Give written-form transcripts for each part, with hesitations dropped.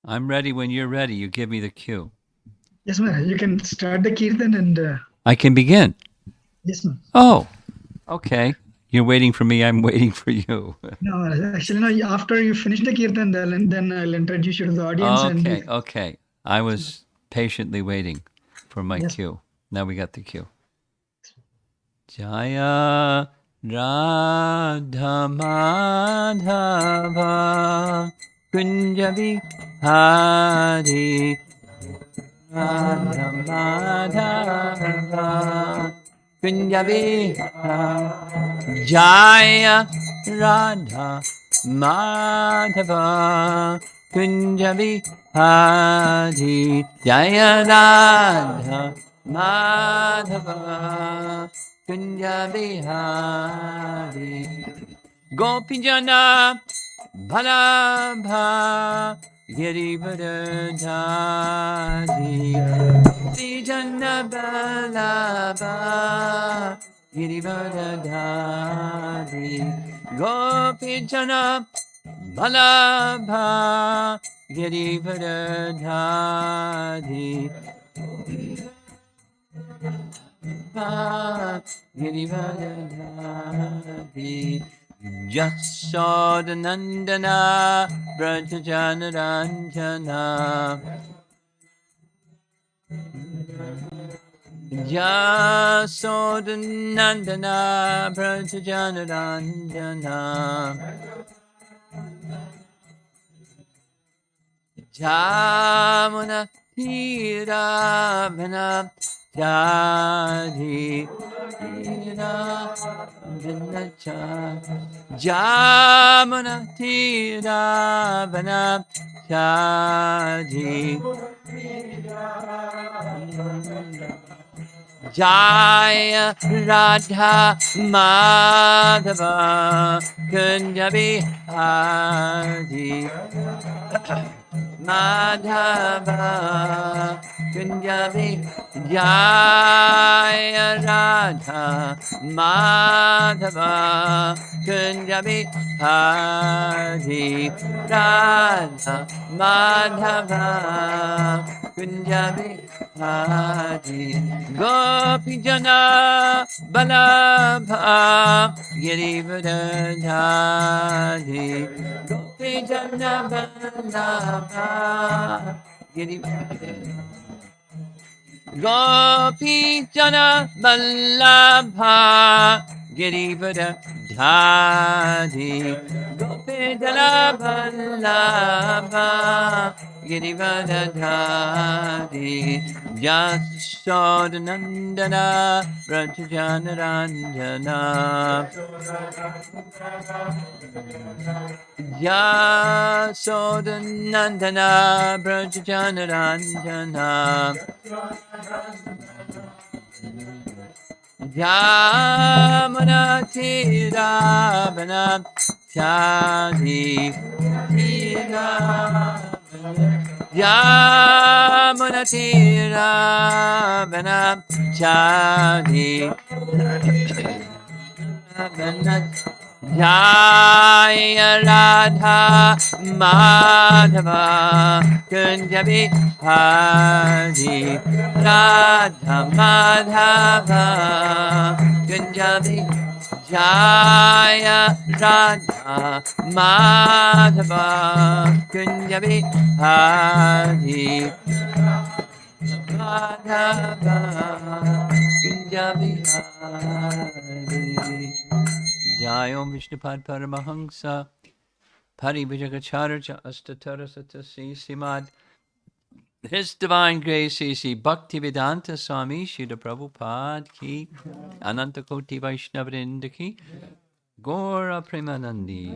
I'm ready when you're ready. You give me the cue. Yes, Maharaj. You can start the kirtan and I can begin. yes, ma'am. Oh, okay. You're waiting for me. I'm waiting for you. No, Maharaj. Actually, no. After you finish the kirtan, then I'll introduce you to the audience and you. Okay, okay. I was patiently waiting for my Yes. cue. Now we got the cue. Jaya Radha Madhava Kunjabi Hari Radha Madhava Kunjabi Jaya Radha Madhava Kunjabi Hari Jaya Radha Madhava Kunjabi Hari Gopijana Bhalabha Girivardhari Gopijana Bhalabha Girivardhari Gopijana Bhalabha Girivardhari Girivardhari Jasodanandana Brajajanaranjana Jasodanandana Brajajanaranjana Jamuna Tiravana Jadi Tiravana Jamuna Tiravana Jadi Jaya Radha Madhava Kunjabi Hari Madhava Kunjabi Jaya Radha Madhava Kunjabi Hari Radha Madhava Kunjabi Hari Gopijana Balabha Girivardhari Gopijana Balabha Girivardhari Gopijana Balabha Girivardhari Gopijana Balabha Girivardhari Jasodanandana Brajajanaranjana Jasodanandana Brajajanaranjana Jamana Tiravana Chadi Jamana Tiravana Chadi Jaya Radha Madhava Kunjabi Hari Radha Madhava Kunjabi Jaya Radha Madhava Kunjabi Hari Madhava Kunjabi Hari Jai Om Vishnupad Paramahamsa Parivijagacharya Astatara Simad His Divine Grace C.C. Bhaktivedanta Swami Srila Prabhupada Ki Ananta Koti Vaishnavrinda Ki Gora Premanandi.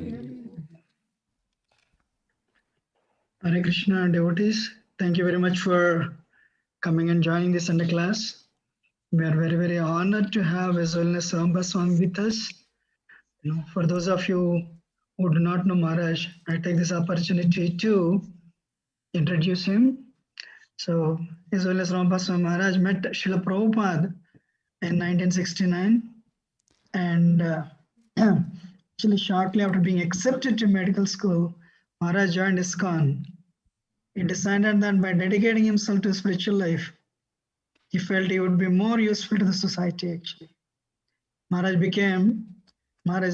Hare Krishna devotees, thank you very much for coming and joining the Sunday class. We are very, very honored to have His Holiness Ramba Swami with us. For those of you who do not know Maharaj, I take this opportunity to introduce him. So, His Holiness Ramba Swami Maharaj met Srila Prabhupada in 1969, and actually shortly after being accepted to medical school, Maharaj joined ISKCON He decided that by dedicating himself to spiritual life, he felt he would be more useful to the society actually. Maharaj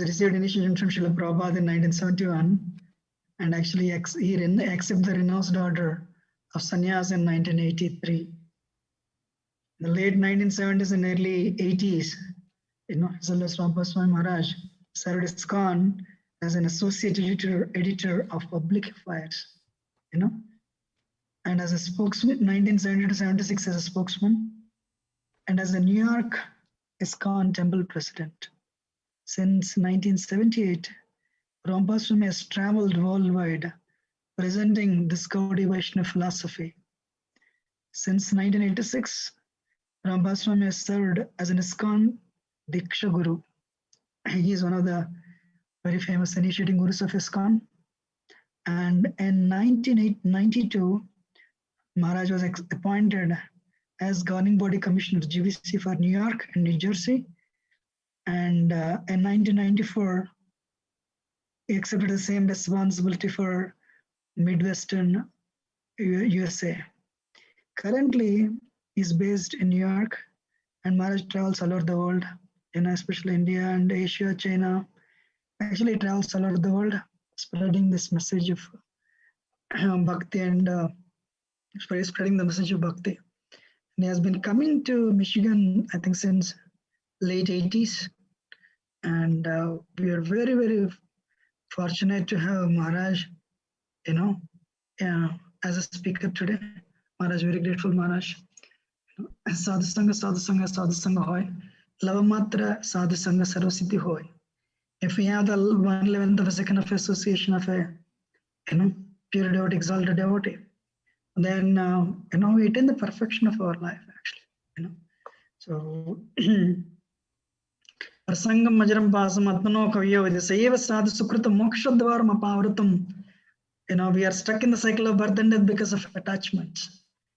received initiation from Srila Prabhupada in 1971 and actually he accepted the renounced order of sannyas in 1983. In the late 1970s and early 80s, His Holiness Ram Swami Maharaj served ISKCON as an associate editor of public affairs, and as a spokesman, 1970 to 76 as a spokesman, and as a New York ISKCON temple president. Since 1978, Ram Swami has traveled worldwide presenting this Gaudiya Vaishnava philosophy. Since 1986, Ram Swami has served as an ISKCON Diksha Guru. He is one of the very famous initiating gurus of ISKCON. And in 1992, Maharaj was appointed as governing body commissioner GBC for New York and New Jersey. And in 1994, he accepted the same responsibility for Midwestern USA. Currently, he's based in New York, and Maharaj travels all over the world, especially India and Asia, China. Actually, he travels all over the world, spreading this message of bhakti and spreading the message of bhakti. And he has been coming to Michigan, I think, since late 80s. And we are very, very fortunate to have Maharaj, as a speaker today. Maharaj, very grateful, Maharaj. Sadhu Sangha, Sadhu Sangha, Sadhu Sangha hoy. Lavamatra Sadhu Sangha Sarvasiddhi hoy. If we have the 1/11th of a second of association of a, pure devotee, exalted devotee, then, we attain the perfection of our life, actually, So, Prasangam Majaram Pasam Atmano Kavya with the Seva Sadhu Sukrita Mokshadvaram Apavratam. We are stuck in the cycle of birth and death because of attachment.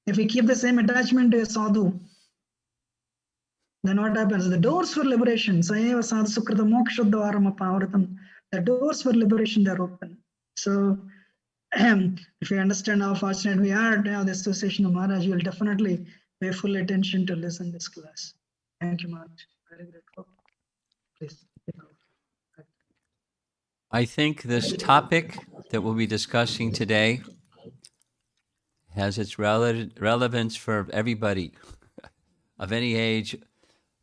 If we keep the same attachment to a sadhu, then what happens? The doors for liberation, Sayeva Sadhu Sukrita Mokshadvaram Apavratam, the doors for liberation, they are open. So, if you understand how fortunate we are to have the association of Maharaj, you will definitely pay full attention to listen this class. Thank you, Maharaj. Very grateful. Please. I think this topic that we'll be discussing today has its relevance for everybody of any age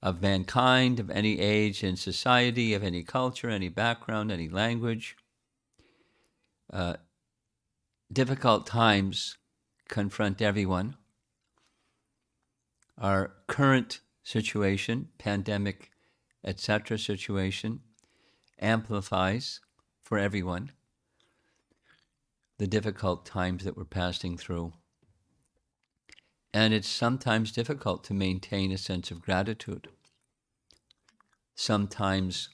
of mankind, of any age in society, of any culture, any background, any language. Difficult times confront everyone. Our current situation, pandemic, etc. situation, amplifies for everyone the difficult times that we're passing through. And it's sometimes difficult to maintain a sense of gratitude. Sometimes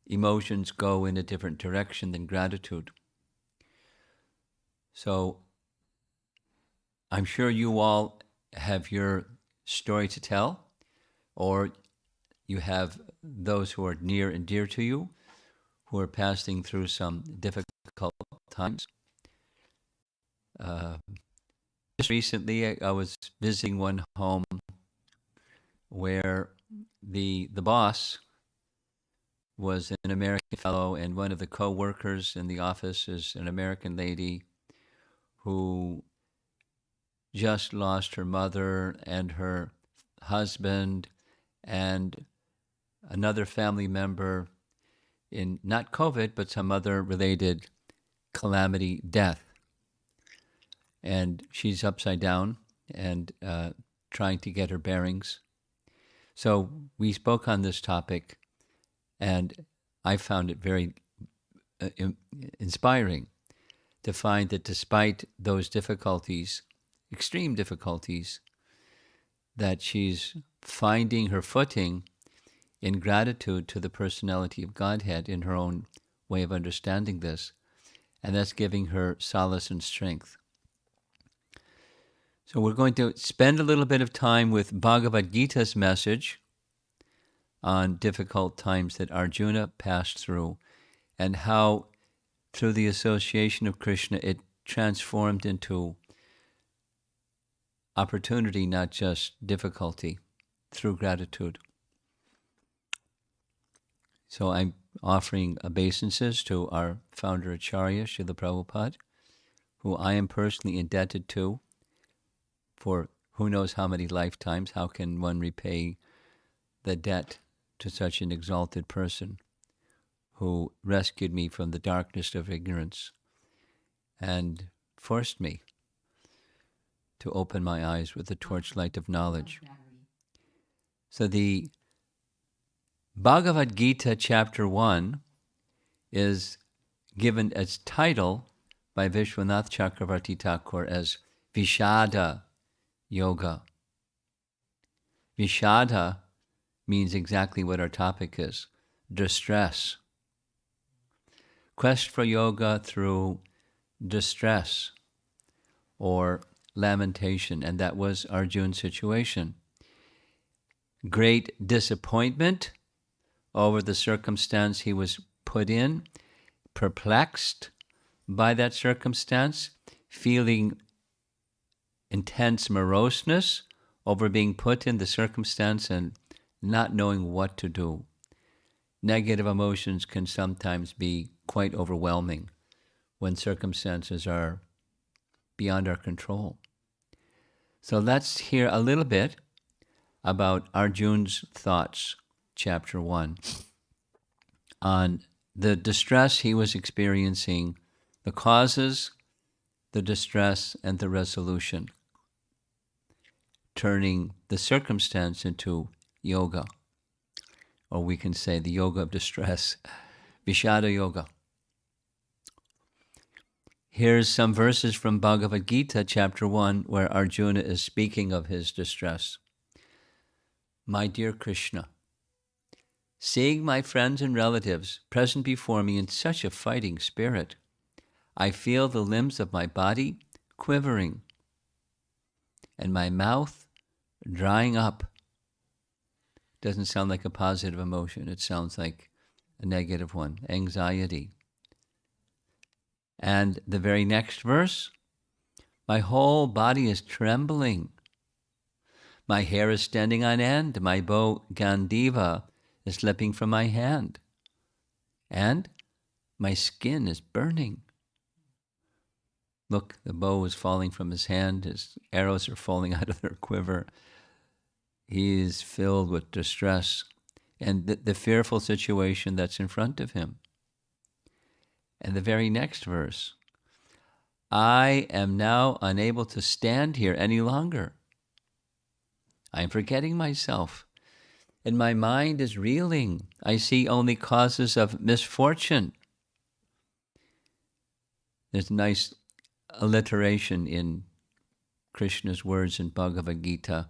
emotions go in a different direction than gratitude. So I'm sure you all have your story to tell, or you have those who are near and dear to you who are passing through some difficult times. Just recently, I was visiting one home where the boss was an American fellow, and one of the co-workers in the office is an American lady who just lost her mother and her husband and another family member in not COVID, but some other related calamity, death. And she's upside down and trying to get her bearings. So we spoke on this topic, and I found it very inspiring to find that despite those difficulties, extreme difficulties, that she's finding her footing in gratitude to the personality of Godhead in her own way of understanding this, and that's giving her solace and strength. So we're going to spend a little bit of time with Bhagavad Gita's message on difficult times that Arjuna passed through, and how through the association of Krishna it transformed into opportunity, not just difficulty, through gratitude. So I'm offering obeisances to our founder Acharya, Srila Prabhupada, who I am personally indebted to for who knows how many lifetimes. How can one repay the debt to such an exalted person who rescued me from the darkness of ignorance and forced me to open my eyes with the torchlight of knowledge. So the Bhagavad Gita chapter 1 is given as title by Vishwanath Chakravarti Thakur as Vishada Yoga. Vishada means exactly what our topic is, distress. Quest for yoga through distress or lamentation, and that was Arjuna's situation. Great disappointment over the circumstance he was put in, perplexed by that circumstance, feeling intense moroseness over being put in the circumstance and not knowing what to do. Negative emotions can sometimes be quite overwhelming when circumstances are beyond our control. So let's hear a little bit about Arjuna's thoughts, chapter 1, on the distress he was experiencing, the causes, the distress, and the resolution, turning the circumstance into yoga, or we can say the yoga of distress, Vishada Yoga. Here's some verses from Bhagavad Gita, chapter 1, where Arjuna is speaking of his distress. My dear Krishna, seeing my friends and relatives present before me in such a fighting spirit, I feel the limbs of my body quivering and my mouth drying up. Doesn't sound like a positive emotion. It sounds like a negative one, anxiety. And the very next verse, my whole body is trembling. My hair is standing on end. My bow Gandiva is slipping from my hand. And my skin is burning. Look, the bow is falling from his hand. His arrows are falling out of their quiver. He is filled with distress and the fearful situation that's in front of him. And the very next verse, I am now unable to stand here any longer. I am forgetting myself, and my mind is reeling. I see only causes of misfortune. There's a nice alliteration in Krishna's words in Bhagavad Gita.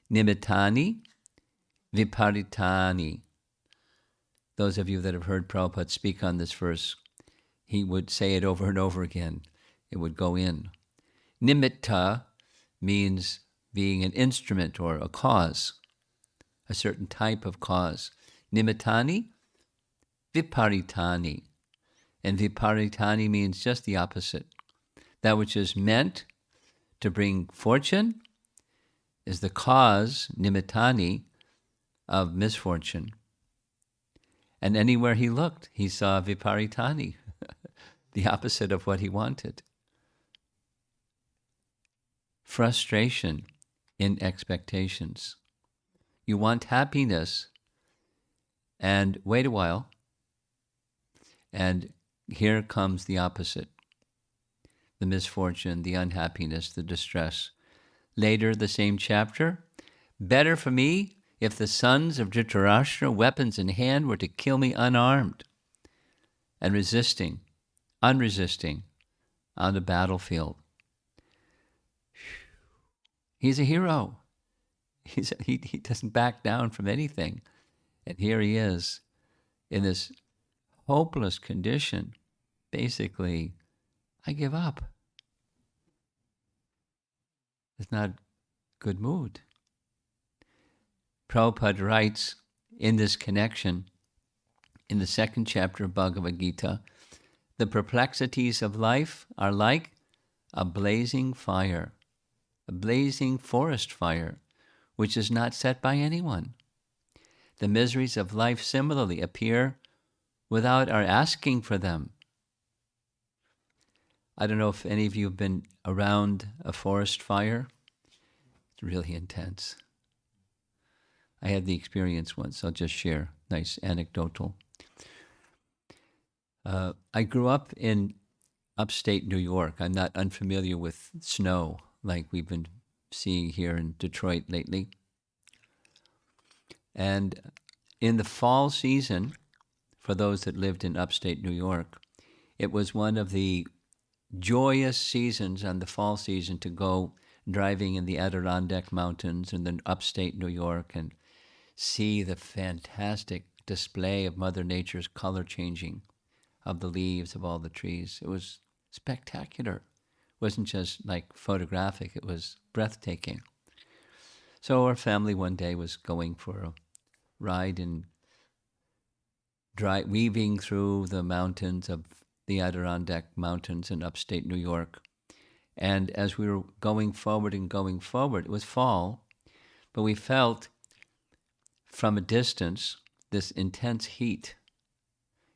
Nimittani viparitani. Those of you that have heard Prabhupada speak on this verse, he would say it over and over again. It would go in. Nimitta means being an instrument or a cause, a certain type of cause. Nimittani, viparitani. And viparitani means just the opposite. That which is meant to bring fortune is the cause, nimittani, of misfortune. And anywhere he looked, he saw viparitani, the opposite of what he wanted. Frustration in expectations. You want happiness, and wait a while, and here comes the opposite. The misfortune, the unhappiness, the distress. Later, the same chapter, better for me if the sons of Dhritarashtra, weapons in hand, were to kill me unarmed and unresisting on the battlefield. He's a hero. He doesn't back down from anything. And here he is in this hopeless condition. Basically, I give up. It's not a good mood. Prabhupada writes in this connection, in the second chapter of Bhagavad Gita, the perplexities of life are like a blazing fire, a blazing forest fire, which is not set by anyone. The miseries of life similarly appear without our asking for them. I don't know if any of you have been around a forest fire. It's really intense. I had the experience once. I'll just share. Nice anecdotal. I grew up in upstate New York. I'm not unfamiliar with snow like we've been seeing here in Detroit lately. And in the fall season, for those that lived in upstate New York, it was one of the joyous seasons on the fall season to go driving in the Adirondack Mountains in the upstate New York and see the fantastic display of Mother Nature's color changing of the leaves of all the trees. It was spectacular. It wasn't just like photographic, it was breathtaking. So our family one day was going for a ride and weaving through the mountains of the Adirondack Mountains in upstate New York. And as we were going forward, it was fall, but we felt from a distance this intense heat.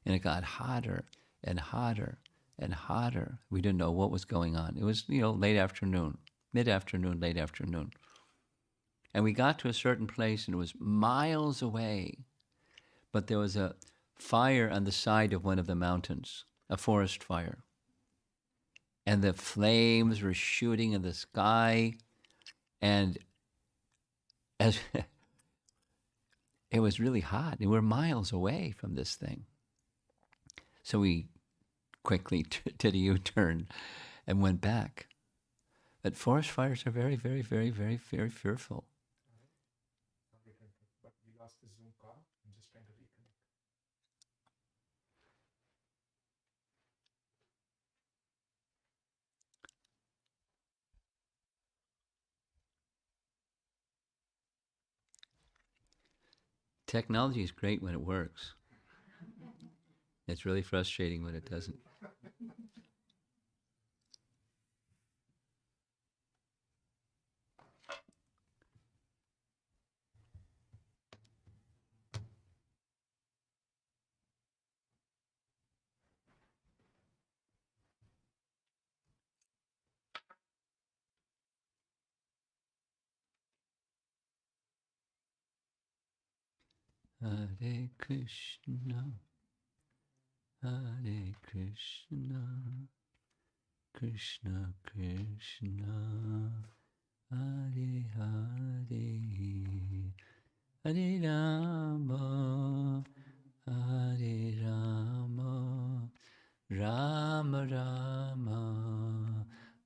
And it got hotter and hotter and hotter. We didn't know what was going on. It was, late afternoon, mid-afternoon, late afternoon. And we got to a certain place and it was miles away. But there was a fire on the side of one of the mountains, a forest fire. And the flames were shooting in the sky. And as it was really hot. And we're miles away from this thing. So we quickly did a U-turn and went back. But forest fires are very, very, very, very, very fearful. But we lost the Zoom call. I'm just trying to reconnect. Technology is great when it works. It's really frustrating when it doesn't. Hare Krishna, Hare Krishna, Krishna Krishna, Hare Hare, Hare Rama, Hare Rama, Rama Rama,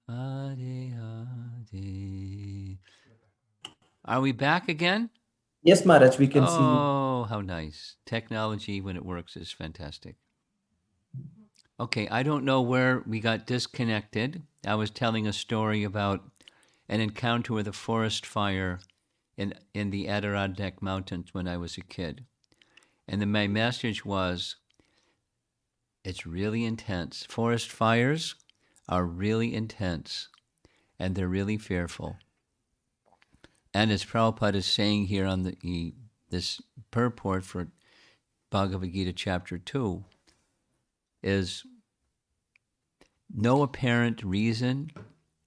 Hare Hare. Are we back again? Yes, Maharaj, we can see you. Oh, how nice. Technology, when it works, is fantastic. Okay, I don't know where we got disconnected. I was telling a story about an encounter with a forest fire in the Adirondack Mountains when I was a kid. And then my message was, it's really intense. Forest fires are really intense, and they're really fearful. And as Prabhupada is saying here on this purport for Bhagavad Gita chapter 2, is no apparent reason,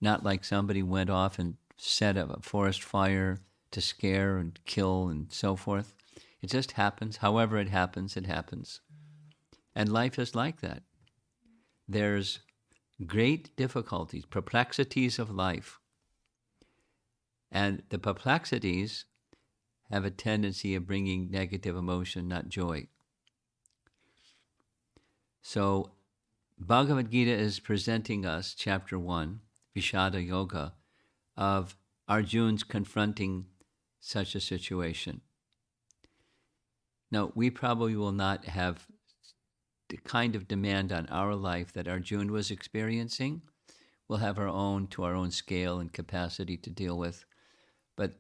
not like somebody went off and set up a forest fire to scare and kill and so forth. It just happens. However it happens, it happens. And life is like that. There's great difficulties, perplexities of life. And the perplexities have a tendency of bringing negative emotion, not joy. So Bhagavad Gita is presenting us, chapter 1, Vishada Yoga, of Arjun's confronting such a situation. Now, we probably will not have the kind of demand on our life that Arjun was experiencing. We'll have our own, to our own scale and capacity to deal with. But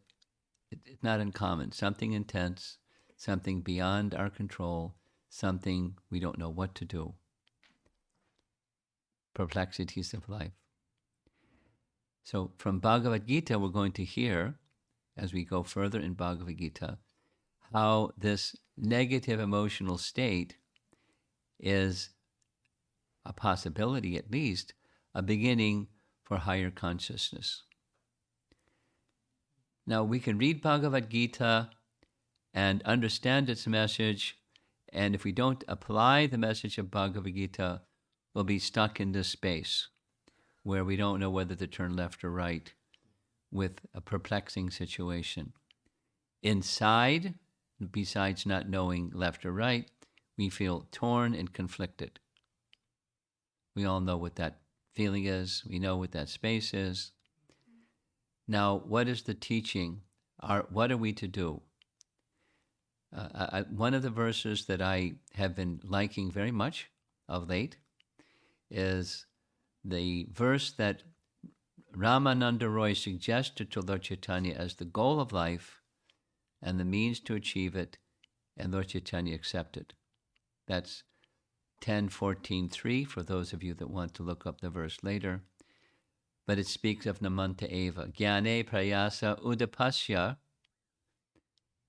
it's not uncommon. Something intense, something beyond our control, something we don't know what to do. Perplexities of life. So from Bhagavad Gita, we're going to hear, as we go further in Bhagavad Gita, how this negative emotional state is a possibility, at least, a beginning for higher consciousness. Now, we can read Bhagavad Gita and understand its message, and if we don't apply the message of Bhagavad Gita, we'll be stuck in this space where we don't know whether to turn left or right with a perplexing situation. Inside, besides not knowing left or right, we feel torn and conflicted. We all know what that feeling is. We know what that space is. Now, what is the teaching? What are we to do? One of the verses that I have been liking very much of late is the verse that Ramananda Roy suggested to Lord Chaitanya as the goal of life and the means to achieve it, and Lord Chaitanya accepted. That's 10.14.3 for those of you that want to look up the verse later. But it speaks of Namanta Eva. Jnane Prayasa Udapasya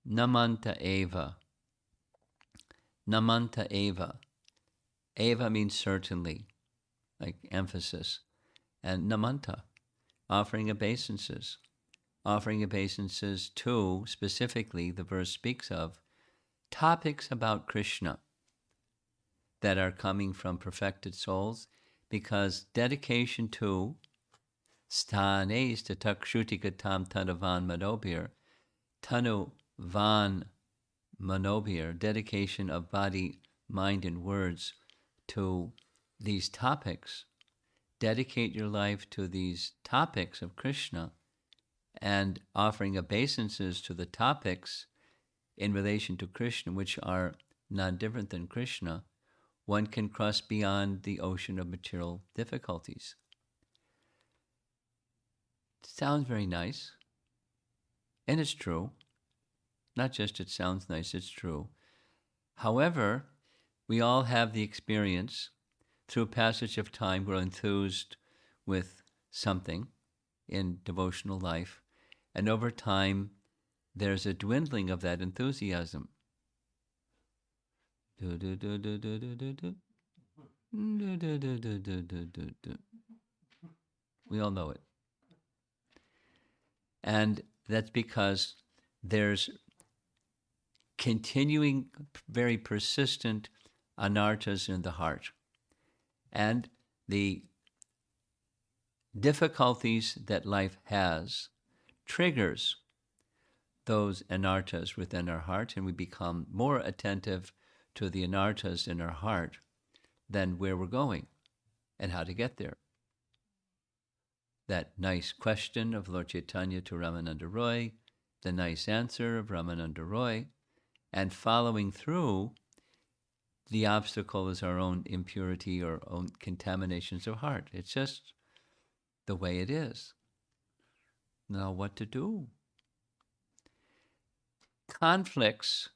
Namanta Eva. Namanta Eva. Eva means certainly, like emphasis. And Namanta, offering obeisances. Offering obeisances to, specifically, the verse speaks of, topics about Krishna that are coming from perfected souls, because dedication to sthanes to takshutikatam tanavan manobir, tanu van manobir, dedication of body, mind, and words to these topics. Dedicate your life to these topics of Krishna, and offering obeisances to the topics in relation to Krishna, which are not different than Krishna, one can cross beyond the ocean of material difficulties. It sounds very nice, and it's true. Not just it sounds nice, it's true. However, we all have the experience, through passage of time, we're enthused with something in devotional life, and over time, there's a dwindling of that enthusiasm. We all know it. And that's because there's continuing, very persistent anarthas in the heart. And the difficulties that life has triggers those anarthas within our heart, and we become more attentive to the anarthas in our heart than where we're going and how to get there. That nice question of Lord Chaitanya to Ramananda Roy, the nice answer of Ramananda Roy, and following through, the obstacle is our own impurity or own contaminations of heart. It's just the way it is. Now, what to do? Conflicts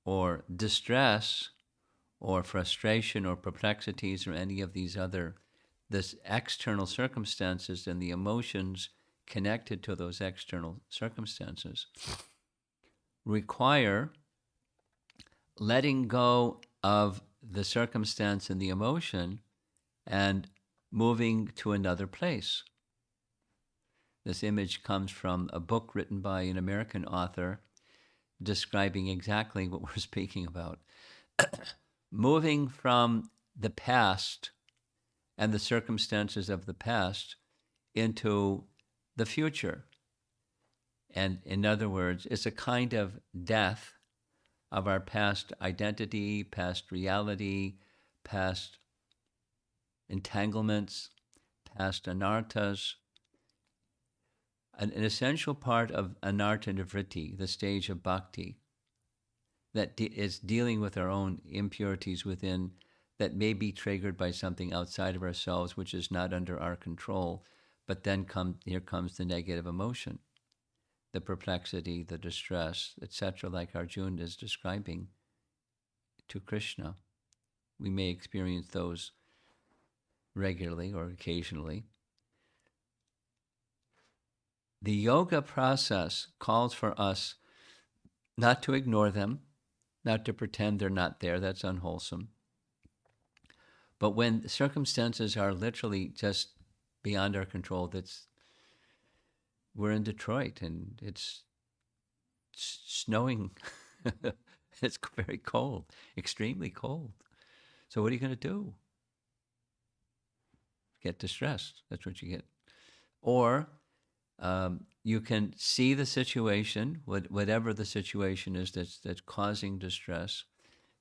or distress or frustration or perplexities or any of these other, this external circumstances and the emotions connected to those external circumstances require letting go of the circumstance and the emotion and moving to another place. This image comes from a book written by an American author describing exactly what we're speaking about. Moving from the past and the circumstances of the past into the future. And in other words, it's a kind of death of our past identity, past reality, past entanglements, past anarthas. An essential part of anartha nivritti, the stage of bhakti, that is dealing with our own impurities within, that may be triggered by something outside of ourselves, which is not under our control, but then here comes the negative emotion, the perplexity, the distress, etc., like Arjuna is describing to Krishna. We may experience those regularly or occasionally. The yoga process calls for us not to ignore them, not to pretend they're not there. That's unwholesome. But when circumstances are literally just beyond our control, we're in Detroit and it's snowing. It's very cold, extremely cold. So what are you going to do? Get distressed. That's what you get. Or you can see the situation, whatever the situation is that's causing distress,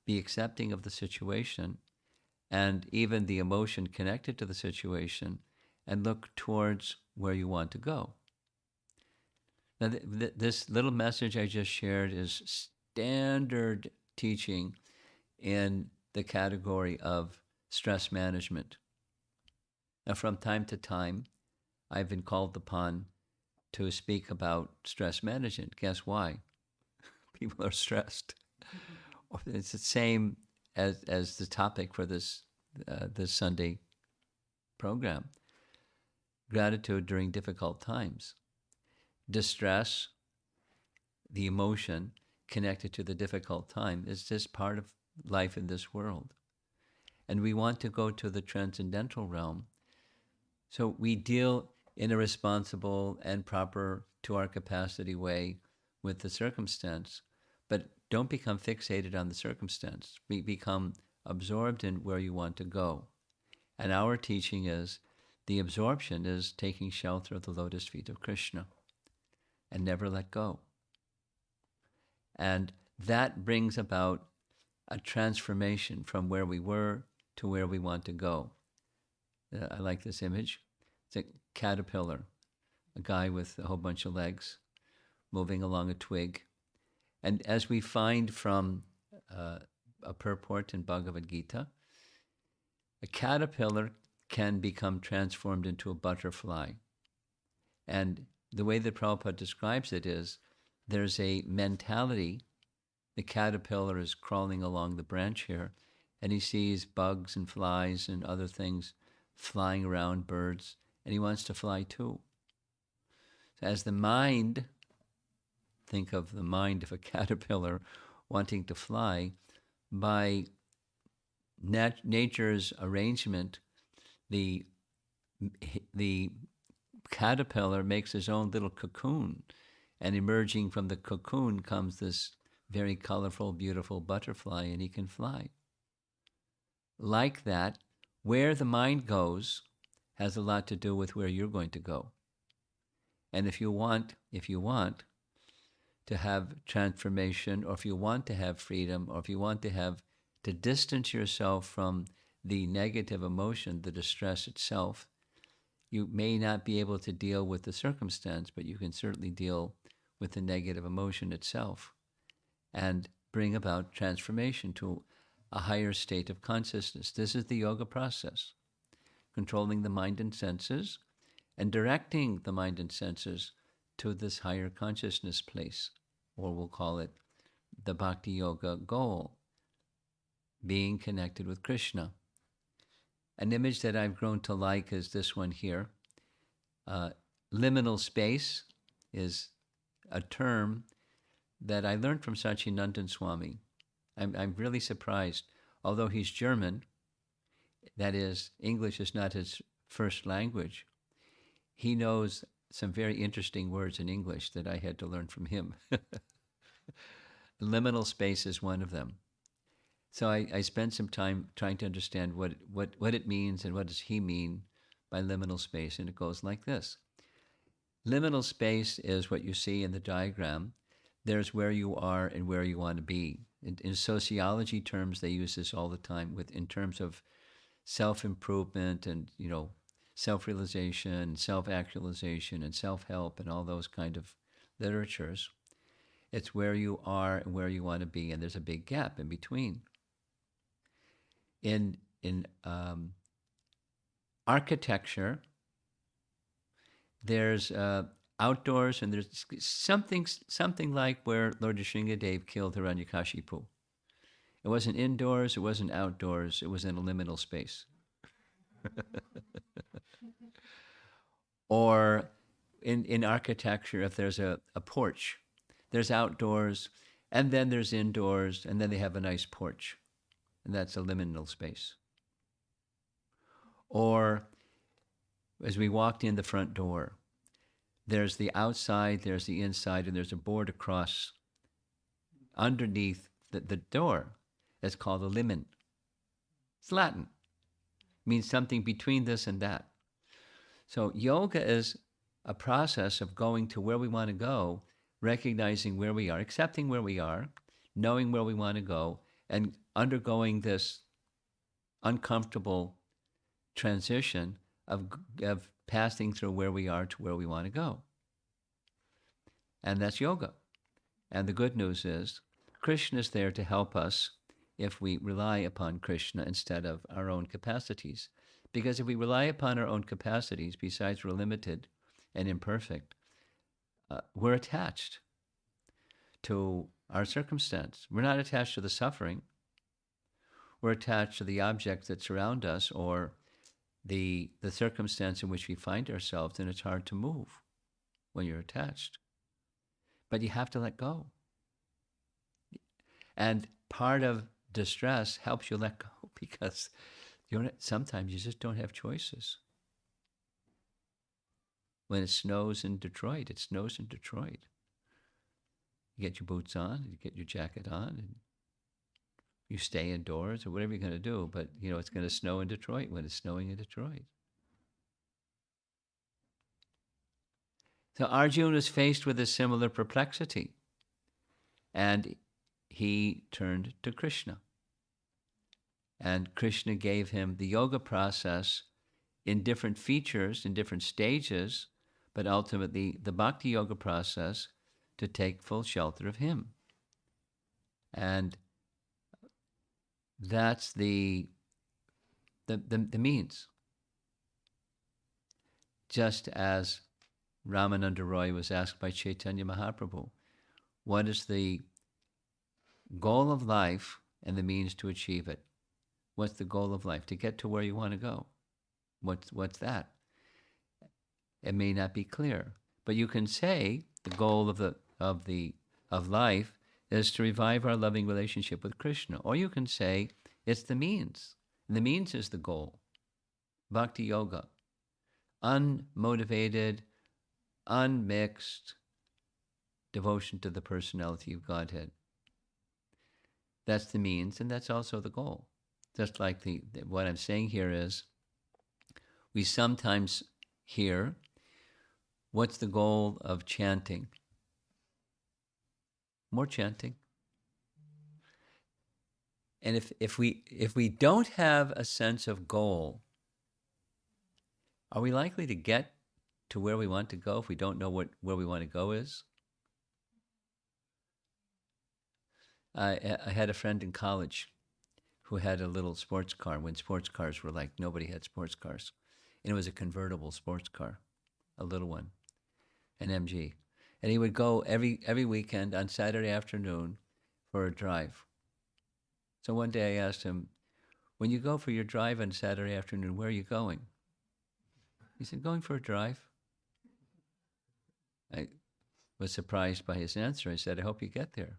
be accepting of the situation and even the emotion connected to the situation, and look towards where you want to go. Now, this little message I just shared is standard teaching in the category of stress management. Now, from time to time, I've been called upon to speak about stress management. Guess why? People are stressed. It's the same as the topic for this Sunday program. Gratitude during difficult times. Distress, the emotion connected to the difficult time, is just part of life in this world. And we want to go to the transcendental realm. So we deal in a responsible and proper, to our capacity way with the circumstance, but don't become fixated on the circumstance. We become absorbed in where you want to go. And our teaching is the absorption is taking shelter of the lotus feet of Krishna and never let go. And that brings about a transformation from where we were to where we want to go. I like this image. It's a caterpillar, a guy with a whole bunch of legs moving along a twig. And as we find from a purport in Bhagavad Gita, a caterpillar can become transformed into a butterfly. And the way that Prabhupada describes it is, there's a mentality. The caterpillar is crawling along the branch here, and he sees bugs and flies and other things flying around, birds, and he wants to fly too. So as the mind, think of the mind of a caterpillar wanting to fly, by nature's arrangement, the caterpillar makes his own little cocoon, and emerging from the cocoon comes this very colorful, beautiful butterfly, and he can fly. Like that, where the mind goes has a lot to do with where you're going to go. And if you want to have transformation, or if you want to have freedom, or if you want to distance yourself from the negative emotion, the distress itself, you may not be able to deal with the circumstance, but you can certainly deal with the negative emotion itself and bring about transformation to a higher state of consciousness. This is the yoga process, controlling the mind and senses and directing the mind and senses to this higher consciousness place, or we'll call it the Bhakti Yoga goal, being connected with Krishna. An image that I've grown to like is this one here. Liminal space is a term that I learned from Sachinandan Swami. I'm really surprised. Although he's German, that is, English is not his first language, he knows some very interesting words in English that I had to learn from him. Liminal space is one of them. So I spent some time trying to understand what it means and what does he mean by liminal space, and it goes like this. Liminal space is what you see in the diagram. There's where you are and where you want to be. In sociology terms, they use this all the time in terms of self-improvement and, self-realization, self-actualization, and self-help, and all those kind of literatures. It's where you are and where you want to be, and there's a big gap in between. In architecture, there's outdoors, and there's something like where Lord Nrsimhadev killed Hiranyakashipu. It wasn't indoors, it wasn't outdoors, it was in a liminal space. Or in architecture, if there's a porch, there's outdoors, and then there's indoors, and then they have a nice porch, and that's a liminal space. Or as we walked in the front door, there's the outside, there's the inside, and there's a board across underneath the door. That's called a limen. It's Latin. It means something between this and that. So yoga is a process of going to where we want to go, recognizing where we are, accepting where we are, knowing where we want to go, and undergoing this uncomfortable transition of passing through where we are to where we want to go. And that's yoga. And the good news is Krishna is there to help us if we rely upon Krishna instead of our own capacities. Because if we rely upon our own capacities, besides we're limited and imperfect, we're attached to our circumstance. We're not attached to the suffering. We're attached to the objects that surround us or the circumstance in which we find ourselves, and it's hard to move when you're attached. But you have to let go. And part of distress helps you let go because sometimes you just don't have choices. When it snows in Detroit, it snows in Detroit. You get your boots on, you get your jacket on, and you stay indoors or whatever you're going to do. But, it's going to snow in Detroit when it's snowing in Detroit. So Arjuna is faced with a similar perplexity. And he turned to Krishna. And Krishna gave him the yoga process in different features, in different stages, but ultimately the bhakti yoga process to take full shelter of him. And that's the means. Just as Ramananda Roy was asked by Chaitanya Mahaprabhu, what is the goal of life and the means to achieve it? What's the goal of life? To get to where you want to go. What's that? It may not be clear, but you can say the goal of life is to revive our loving relationship with Krishna. Or you can say it's the means. And the means is the goal. Bhakti yoga. Unmotivated, unmixed devotion to the personality of Godhead. That's the means, and that's also the goal. Just like what I'm saying here is, we sometimes hear, what's the goal of chanting? More chanting. And if we don't have a sense of goal, are we likely to get to where we want to go if we don't know where we want to go is? I had a friend in college who had a little sports car when sports cars were like, nobody had sports cars. And it was a convertible sports car, a little one, an MG. And he would go every weekend on Saturday afternoon for a drive. So one day I asked him, when you go for your drive on Saturday afternoon, where are you going? He said, going for a drive. I was surprised by his answer. I said, I hope you get there.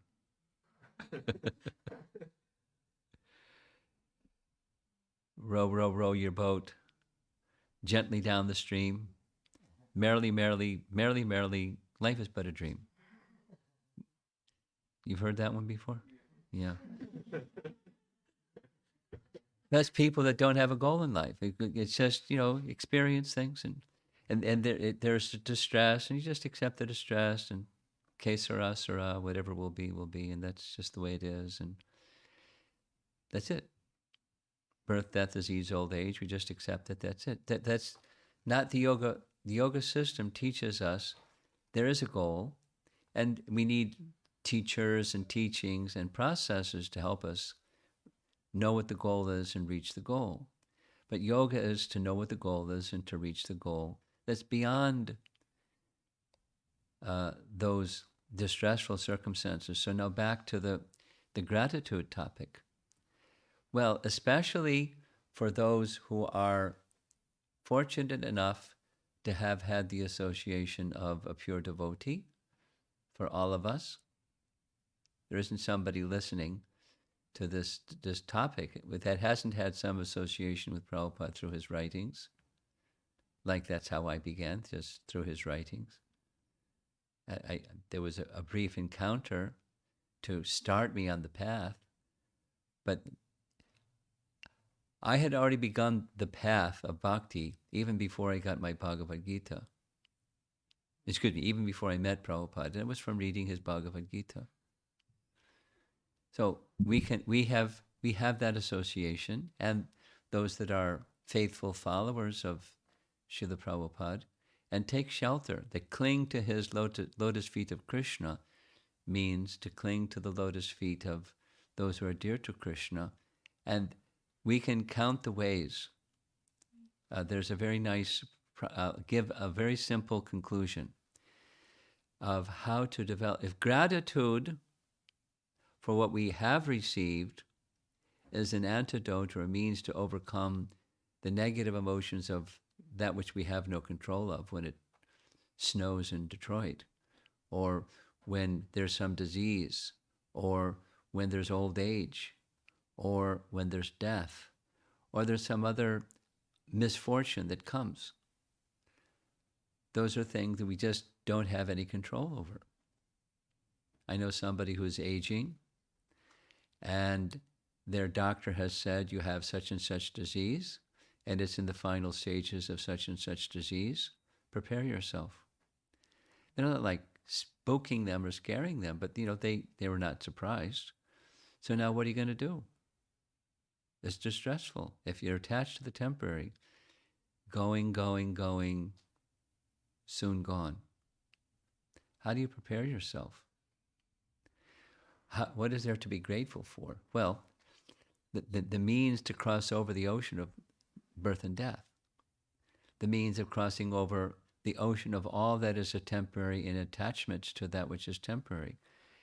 Row, row, row your boat gently down the stream. Merrily, merrily, merrily, merrily, life is but a dream. You've heard that one before? Yeah. That's people that don't have a goal in life. It's just, experience things and there's distress, and you just accept the distress, and que sera, sera, whatever will be, and that's just the way it is, and that's it. Birth, death, disease, old age, we just accept that that's it. That's not the yoga. The yoga system teaches us there is a goal, and we need teachers and teachings and processes to help us know what the goal is and reach the goal. But yoga is to know what the goal is and to reach the goal that's beyond those distressful circumstances. So now back to the gratitude topic. Well, especially for those who are fortunate enough to have had the association of a pure devotee for all of us. There isn't somebody listening to this topic that hasn't had some association with Prabhupada through his writings. Like that's how I began, just through his writings. There was a brief encounter to start me on the path, but I had already begun the path of bhakti even before I got my Bhagavad Gita. Excuse me, even before I met Prabhupada, and it was from reading his Bhagavad Gita. So we have that association, and those that are faithful followers of Srila Prabhupada and take shelter, that cling to his lotus feet of Krishna, means to cling to the lotus feet of those who are dear to Krishna. And we can count the ways. There's a very nice, give a very simple conclusion of how to develop. If gratitude for what we have received is an antidote or a means to overcome the negative emotions of that which we have no control of, when it snows in Detroit, or when there's some disease, or when there's old age, or when there's death, or there's some other misfortune that comes. Those are things that we just don't have any control over. I know somebody who's aging, and their doctor has said, you have such and such disease, and it's in the final stages of such and such disease. Prepare yourself. They're not like spooking them or scaring them, but they were not surprised. So now what are you going to do? It's distressful. If you're attached to the temporary, going, soon gone. How do you prepare yourself? What is there to be grateful for? Well, the means to cross over the ocean of birth and death, the means of crossing over the ocean of all that is a temporary and attachments to that which is temporary.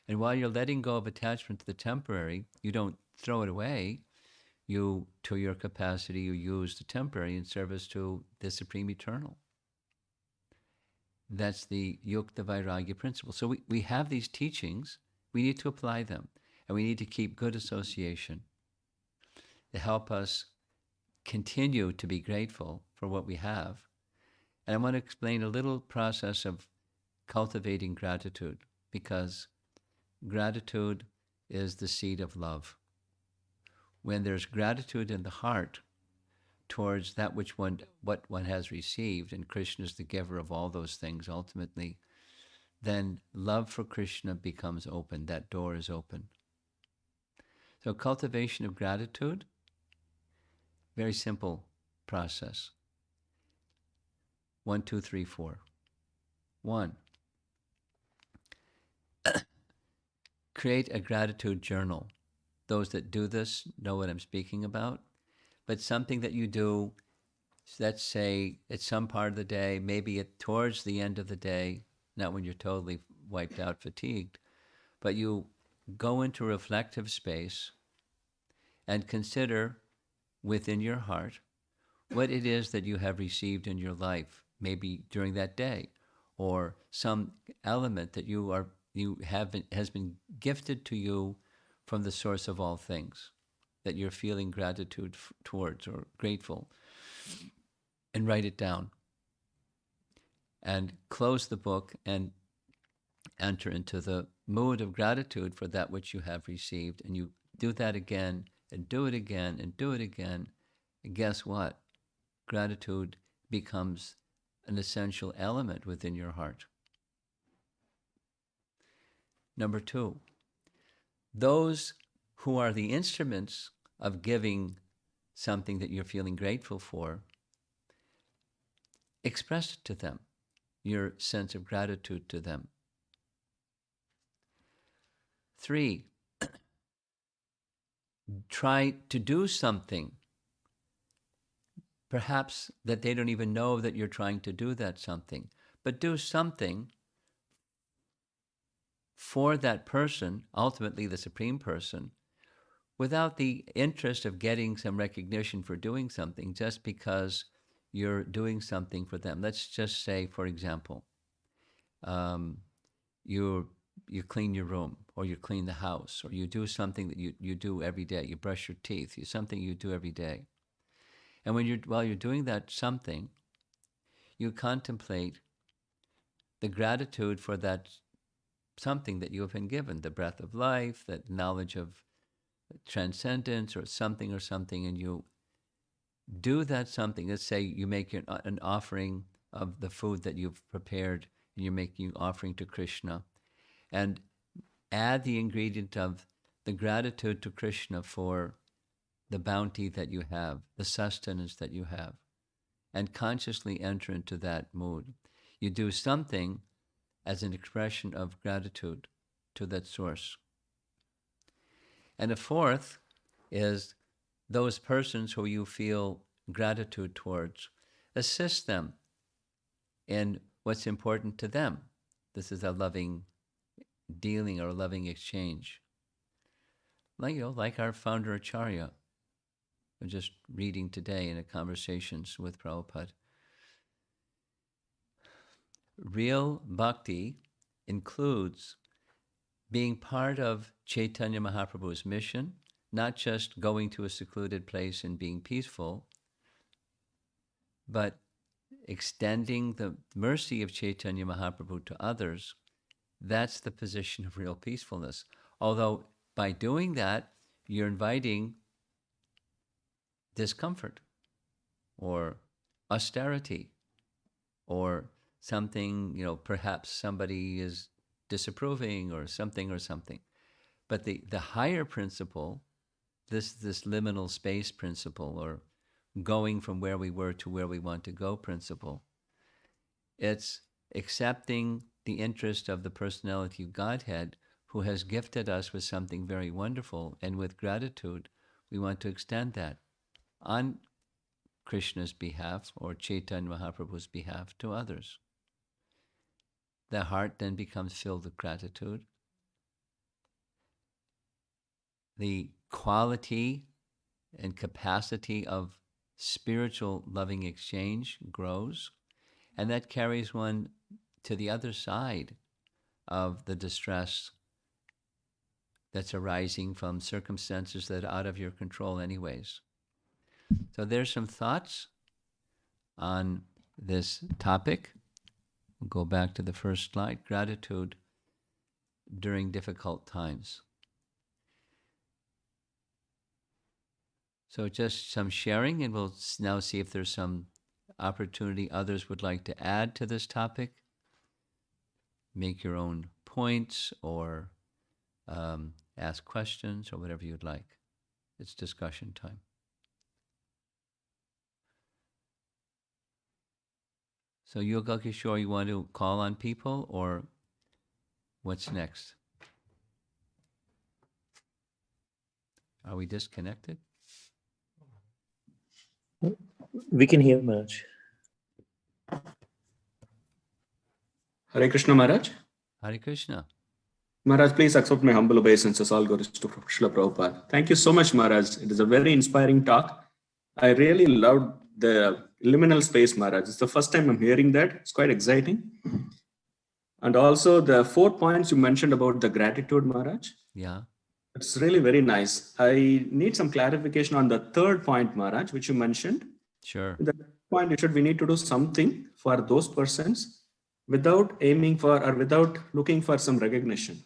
And while you're letting go of attachment to the temporary, you don't throw it away. You, to your capacity, you use the temporary in service to the Supreme Eternal. That's the Yukta Vairagya principle. So we have these teachings, we need to apply them, and we need to keep good association to help us continue to be grateful for what we have. And I want to explain a little process of cultivating gratitude, because gratitude is the seed of love. When there's gratitude in the heart towards that what one has received, and Krishna is the giver of all those things ultimately, then love for Krishna becomes open. That door is open. So cultivation of gratitude, very simple process. 1, 2, 3, 4. 1, create a gratitude journal. Those that do this know what I'm speaking about. But something that you do, let's say at some part of the day, maybe towards the end of the day, not when you're totally wiped out, fatigued, but you go into reflective space and consider within your heart what it is that you have received in your life, maybe during that day, or some element that has been gifted to you from the source of all things, that you're feeling gratitude towards or grateful, and write it down. And close the book and enter into the mood of gratitude for that which you have received. And you do that again, and do it again, and do it again. And guess what? Gratitude becomes an essential element within your heart. Number 2, those who are the instruments of giving something that you're feeling grateful for, express it to them, your sense of gratitude to them. 3, try to do something, perhaps that they don't even know that you're trying to do that something, but do something for that person, ultimately the Supreme Person, without the interest of getting some recognition for doing something, just because you're doing something for them. Let's just say, for example, um, you you clean your room, or you clean the house, or you do something that you do every day. You brush your teeth. Something you do every day. And while you're doing that something, you contemplate the gratitude for that something that you have been given, the breath of life, that knowledge of transcendence, or something, and you do that something. Let's say you make an offering of the food that you've prepared, and you're making an offering to Krishna, and add the ingredient of the gratitude to Krishna for the bounty that you have, the sustenance that you have, and consciously enter into that mood. You do something as an expression of gratitude to that source. And a fourth is those persons who you feel gratitude towards. Assist them in what's important to them. This is a loving dealing or a loving exchange. Like our founder Acharya, I'm just reading today in a conversations with Prabhupada. Real bhakti includes being part of Chaitanya Mahaprabhu's mission, not just going to a secluded place and being peaceful, but extending the mercy of Chaitanya Mahaprabhu to others. That's the position of real peacefulness. Although by doing that, you're inviting discomfort or austerity or something, perhaps somebody is disapproving or something. But the higher principle, this liminal space principle, or going from where we were to where we want to go principle, it's accepting the interest of the personality of Godhead, who has gifted us with something very wonderful, and with gratitude, we want to extend that on Krishna's behalf or Chaitanya Mahaprabhu's behalf to others. The heart then becomes filled with gratitude. The quality and capacity of spiritual loving exchange grows, and that carries one to the other side of the distress that's arising from circumstances that are out of your control anyways. So there's some thoughts on this topic. We'll go back to the first slide, gratitude during difficult times. So just some sharing, and we'll now see if there's some opportunity others would like to add to this topic, make your own points, or ask questions, or whatever you'd like. It's discussion time. So Yoga Kishore, you want to call on people, or what's next? Are we disconnected? We can hear Maharaj. Hare Krishna Maharaj. Hare Krishna. Maharaj, please accept my humble obeisances. All glories to Srila Prabhupada. Thank you so much, Maharaj. It is a very inspiring talk. I really loved the liminal space, Maharaj. It's the first time I'm hearing that. It's quite exciting. And also the 4 points you mentioned about the gratitude, Maharaj. Yeah. It's really very nice. I need some clarification on the third point, Maharaj, which you mentioned. Sure. The point is, we need to do something for those persons without aiming for or without looking for some recognition.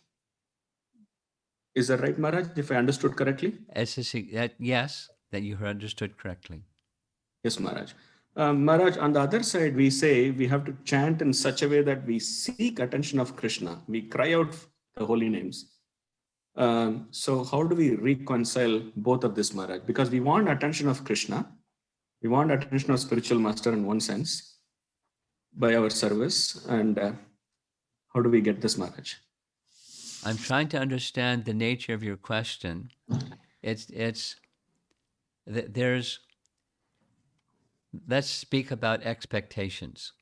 Is that right, Maharaj, if I understood correctly? Yes, that you understood correctly. Yes, Maharaj. Maharaj, on the other side, we say we have to chant in such a way that we seek attention of Krishna. We cry out the holy names. So how do we reconcile both of this, Maharaj? Because we want attention of Krishna. We want attention of spiritual master in one sense by our service. And how do we get this, Maharaj? I'm trying to understand the nature of your question. Let's speak about expectations,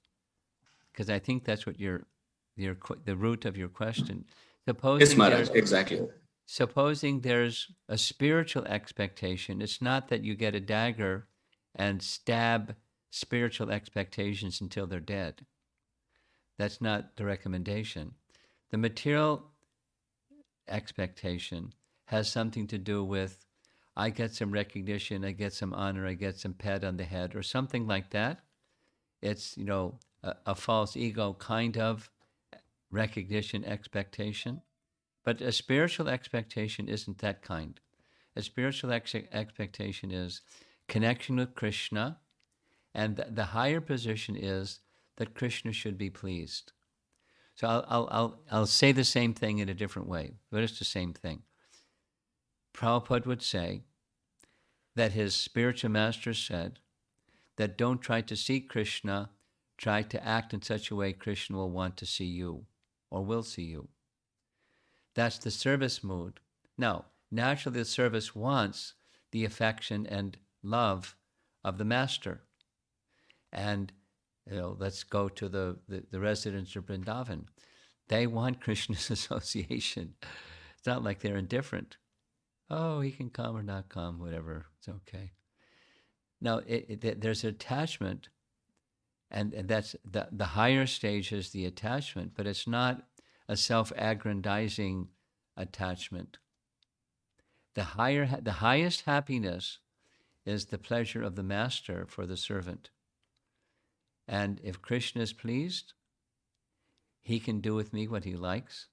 because I think that's what the root of your question. Yes, Maharaj, exactly. Supposing there's a spiritual expectation, it's not that you get a dagger and stab spiritual expectations until they're dead. That's not the recommendation. The material expectation has something to do with, I get some recognition, I get some honor, I get some pat on the head or something like that. It's, a false ego kind of recognition expectation. But a spiritual expectation isn't that kind. A spiritual expectation is connection with Krishna, and the higher position is that Krishna should be pleased. So I'll say the same thing in a different way, but it's the same thing. Prabhupada would say that his spiritual master said that don't try to see Krishna, try to act in such a way Krishna will want to see you or will see you. That's the service mood. Now, naturally, the service wants the affection and love of the master. And let's go to the residents of Vrindavan. They want Krishna's association. It's not like they're indifferent. Oh, he can come or not come, whatever. It's okay. Now, there's attachment, and that's the higher stage is the attachment, but it's not a self-aggrandizing attachment. The highest happiness is the pleasure of the master for the servant. And if Krishna is pleased, he can do with me what he likes.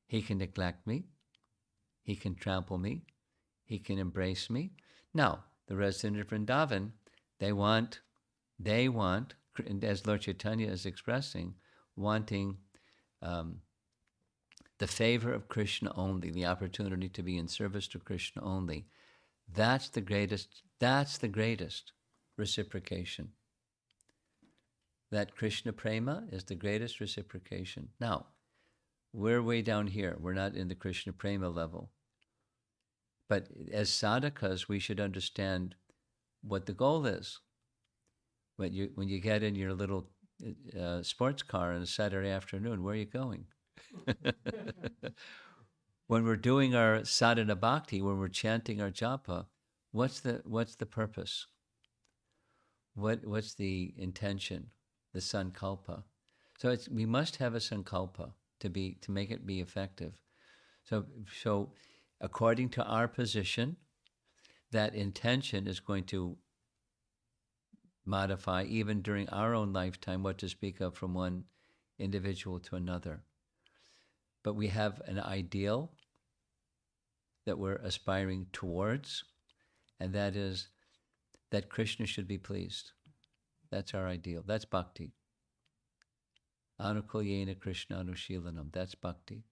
He can neglect me. He can trample me. He can embrace me. Now, the resident of Vrindavan, they want, as Lord Chaitanya is expressing, wanting the favor of Krishna only, the opportunity to be in service to Krishna only. That's the greatest reciprocation. That Krishna prema is the greatest reciprocation. Now, we're way down here. We're not in the Krishna prema level. But as sadhakas, we should understand what the goal is. When you get in your little sports car on a Saturday afternoon, where are you going? When we're doing our sadhana bhakti, when we're chanting our japa, what's the purpose? What's the intention? The sankalpa. So we must have a sankalpa to make it be effective. So according to our position, that intention is going to modify even during our own lifetime, what to speak of from one individual to another. But we have an ideal that we're aspiring towards, and that is that Krishna should be pleased. That's our ideal. That's bhakti. Anukulyena Krishna Anushilanam. That's bhakti.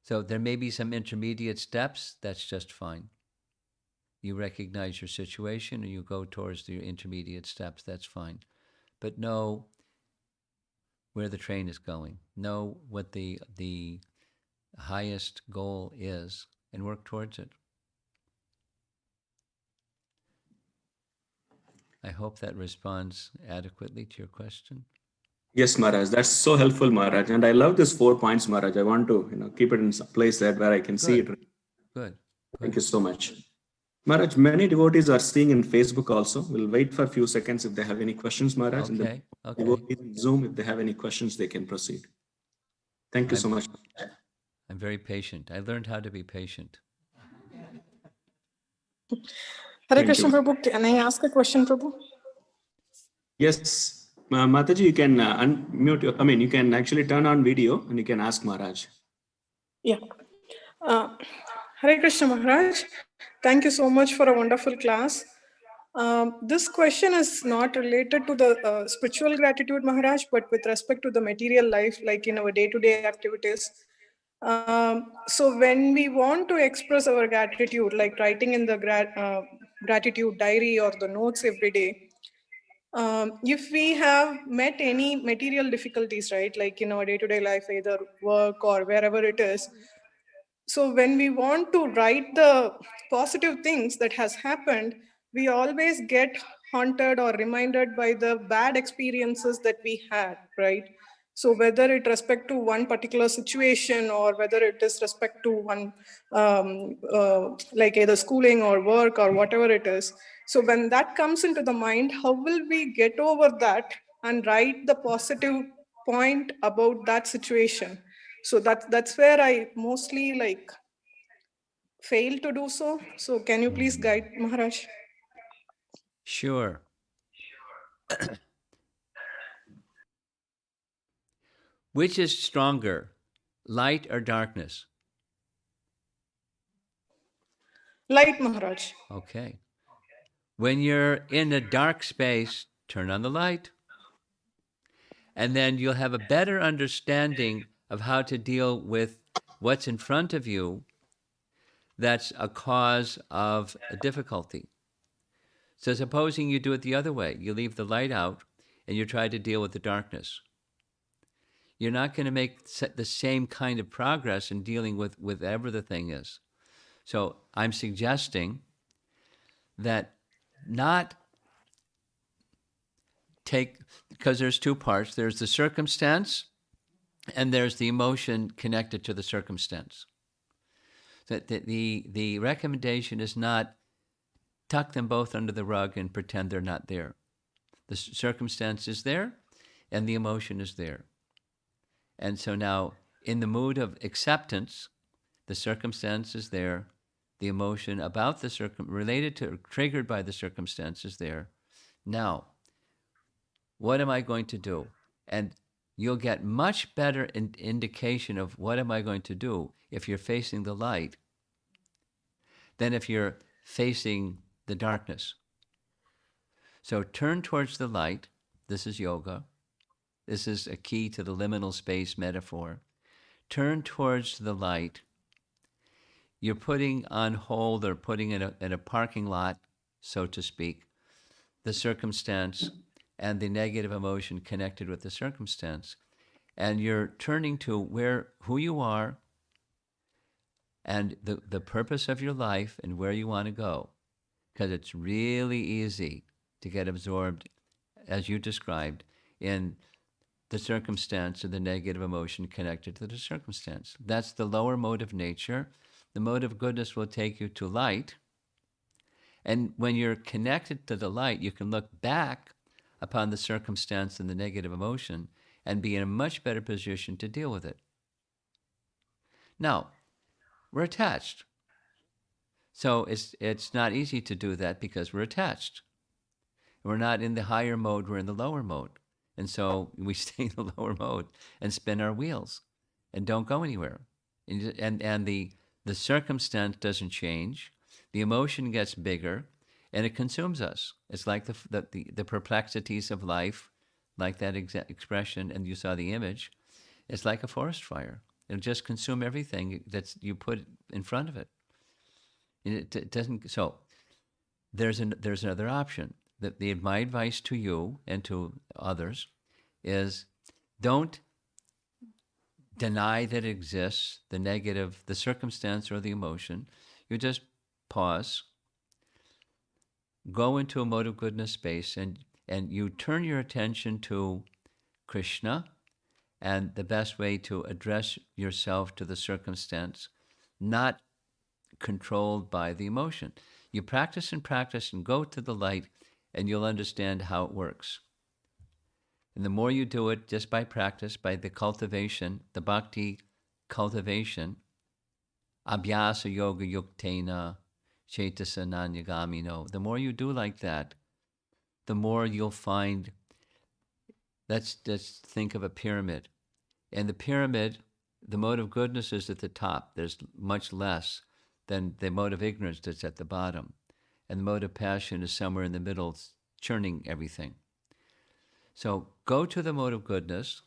So there may be some intermediate steps. That's just fine. You recognize your situation and you go towards the intermediate steps. That's fine. But know where the train is going. Know what the highest goal is and work towards it. I hope that responds adequately to your question. Yes, Maharaj, that's so helpful, Maharaj. And I love these 4 points, Maharaj. I want to keep it in some place where I can see it. Good. Thank you so much. Maharaj, many devotees are seeing in Facebook also. We'll wait for a few seconds if they have any questions, Maharaj. Okay. And the devotees in Zoom, if they have any questions, they can proceed. Thank you so much. I'm very patient. I learned how to be patient. Hare Krishna, Prabhu. Can I ask a question, Prabhu? Yes, Mataji, you can unmute you can actually turn on video and you can ask Maharaj. Yeah. Hare Krishna, Maharaj. Thank you so much for a wonderful class. This question is not related to the spiritual gratitude, Maharaj, but with respect to the material life, like in our day-to-day activities. So when we want to express our gratitude, like writing in the gratitude diary or the notes every day, if we have met any material difficulties, right, like in our day-to-day life, either work or wherever it is, so when we want to write the positive things that has happened, we always get haunted or reminded by the bad experiences that we had, right? So whether it respect to one particular situation or whether it is respect to one like either schooling or work or whatever it is. So when that comes into the mind, how will we get over that and write the positive point about that situation? So that's where I mostly like fail to do so. So can you please guide, Maharaj? Sure. Which is stronger, light or darkness? Light, Maharaj. Okay. When you're in a dark space, turn on the light. And then you'll have a better understanding of how to deal with what's in front of you that's a cause of a difficulty. So supposing you do it the other way, you leave the light out and you try to deal with the darkness. You're not going to make the same kind of progress in dealing with whatever the thing is. So I'm suggesting that not take, because there's two parts. There's the circumstance and there's the emotion connected to the circumstance. That the recommendation is not tuck them both under the rug and pretend they're not there. The circumstance is there and the emotion is there. And so now, in the mood of acceptance, the circumstance is there, the emotion about the related to, triggered by the circumstance is there. Now, what am I going to do? And you'll get much better indication of what am I going to do if you're facing the light than if you're facing the darkness. So turn towards the light. This is yoga. This is a key to the liminal space metaphor. Turn towards the light. You're putting on hold or putting in a parking lot, so to speak, the circumstance and the negative emotion connected with the circumstance. And you're turning to who you are and the purpose of your life and where you want to go. Because it's really easy to get absorbed, as you described, in the circumstance or the negative emotion connected to the circumstance. That's the lower mode of nature. The mode of goodness will take you to light. And when you're connected to the light, you can look back upon the circumstance and the negative emotion and be in a much better position to deal with it. Now, we're attached. So it's not easy to do that because we're attached. We're not in the higher mode, we're in the lower mode. And so we stay in the lower mode and spin our wheels and don't go anywhere. And the circumstance doesn't change. The emotion gets bigger and it consumes us. It's like the perplexities of life, like that expression, and you saw the image. It's like a forest fire. It'll just consume everything that you put in front of it. It doesn't. So there's another option. My advice to you and to others is don't deny that it exists, the negative, the circumstance or the emotion. You just pause, go into a mode of goodness space, and you turn your attention to Krishna and the best way to address yourself to the circumstance, not controlled by the emotion. You practice and go to the light, and you'll understand how it works. And the more you do it, just by practice, by the cultivation, the bhakti cultivation, abhyasa yoga yuktena cetasa nanyagamino, the more you do like that, the more you'll find. Let's think of a pyramid. And the pyramid, the mode of goodness is at the top. There's much less than the mode of ignorance that's at the bottom. And the mode of passion is somewhere in the middle, churning everything. So go to the mode of goodness,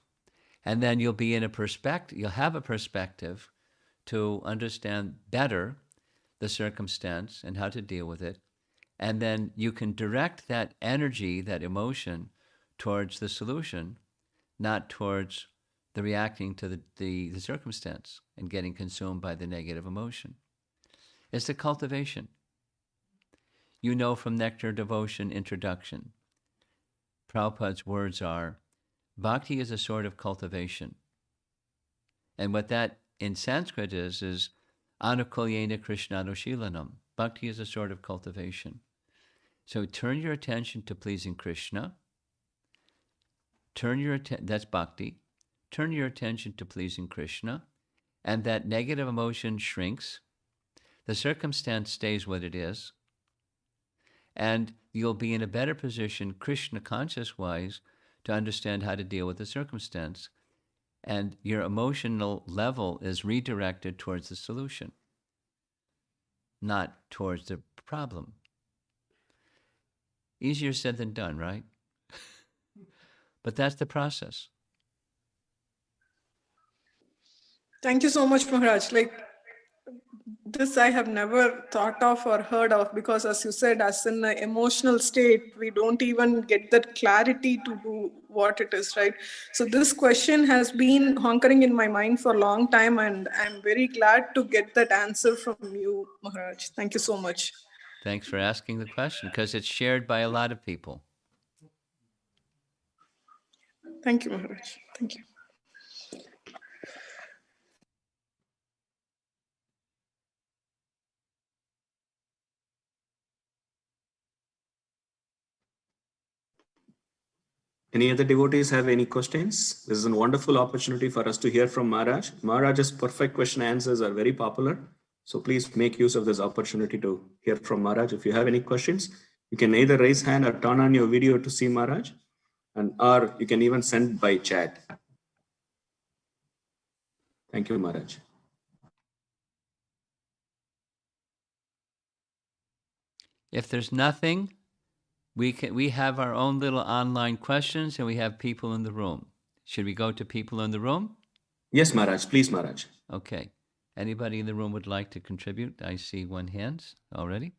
and then you'll be in a perspective, you'll have a perspective to understand better the circumstance and how to deal with it. And then you can direct that energy, that emotion, towards the solution, not towards the reacting to the circumstance and getting consumed by the negative emotion. It's the cultivation. You know from Nectar Devotion Introduction, Prabhupada's words are, Bhakti is a sort of cultivation. And what that in Sanskrit is anukulyena krishnanushilanam. Bhakti is a sort of cultivation. So turn your attention to pleasing Krishna. That's bhakti. Turn your attention to pleasing Krishna, and that negative emotion shrinks. The circumstance stays what it is, and you'll be in a better position, Krishna conscious-wise, to understand how to deal with the circumstance. And your emotional level is redirected towards the solution, not towards the problem. Easier said than done, right? But that's the process. Thank you so much, Maharaj. Like, this I have never thought of or heard of, because as you said, as in an emotional state, we don't even get that clarity to do what it is, right? So this question has been hankering in my mind for a long time, and I'm very glad to get that answer from you, Maharaj. Thank you so much. Thanks for asking the question, because it's shared by a lot of people. Thank you, Maharaj. Thank you. Any other devotees have any questions? This is a wonderful opportunity for us to hear from Maharaj. Maharaj's perfect question answers are very popular. So please make use of this opportunity to hear from Maharaj. If you have any questions, you can either raise hand or turn on your video to see Maharaj, or you can even send by chat. Thank you, Maharaj. If there's nothing, we have our own little online questions, and we have people in the room. Should we go to people in the room? Yes, Maharaj. Please, Maharaj. Okay. Anybody in the room would like to contribute? I see one hand already.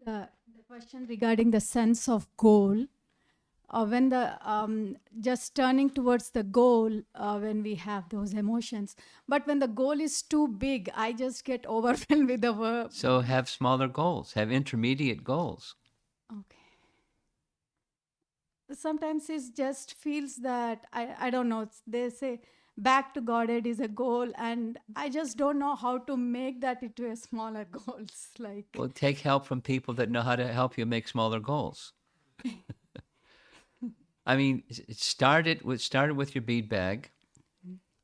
The question regarding the sense of goal. When just turning towards the goal, when we have those emotions, but when the goal is too big, I just get overwhelmed with the work. So have smaller goals, have intermediate goals. Okay. Sometimes it just feels that, I don't know, they say back to Godhead is a goal, and I just don't know how to make that into a smaller goals. Like, Well, take help from people that know how to help you make smaller goals. I mean, start with your bead bag,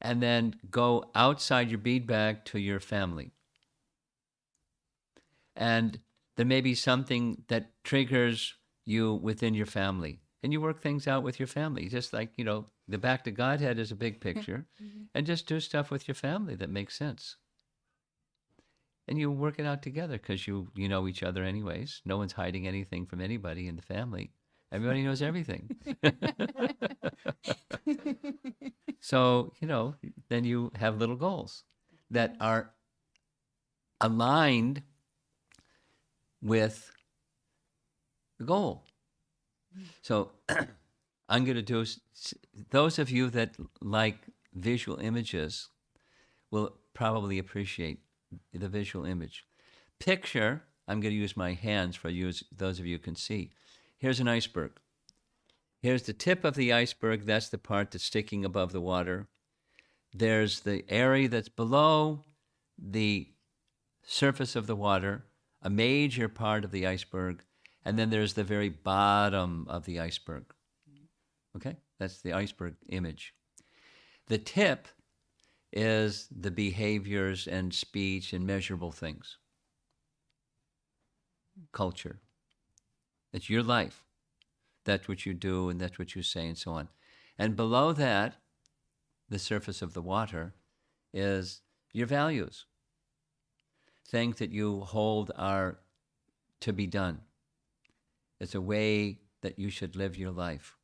and then go outside your bead bag to your family. And there may be something that triggers you within your family, and you work things out with your family. Just like, the back to Godhead is a big picture, and just do stuff with your family that makes sense. And you work it out together, because you know each other anyways. No one's hiding anything from anybody in the family. Everybody knows everything. So, then you have little goals that are aligned with the goal. So I'm going to do, those of you that like visual images will probably appreciate the visual image. Picture, I'm going to use my hands for you, those of you who can see. Here's an iceberg. Here's the tip of the iceberg. That's the part that's sticking above the water. There's the area that's below the surface of the water, a major part of the iceberg, and then there's the very bottom of the iceberg. Okay? That's the iceberg image. The tip is the behaviors and speech and measurable things. Culture. It's your life. That's what you do, and that's what you say, and so on. And below that, the surface of the water, is your values. Things that you hold are to be done. It's a way that you should live your life.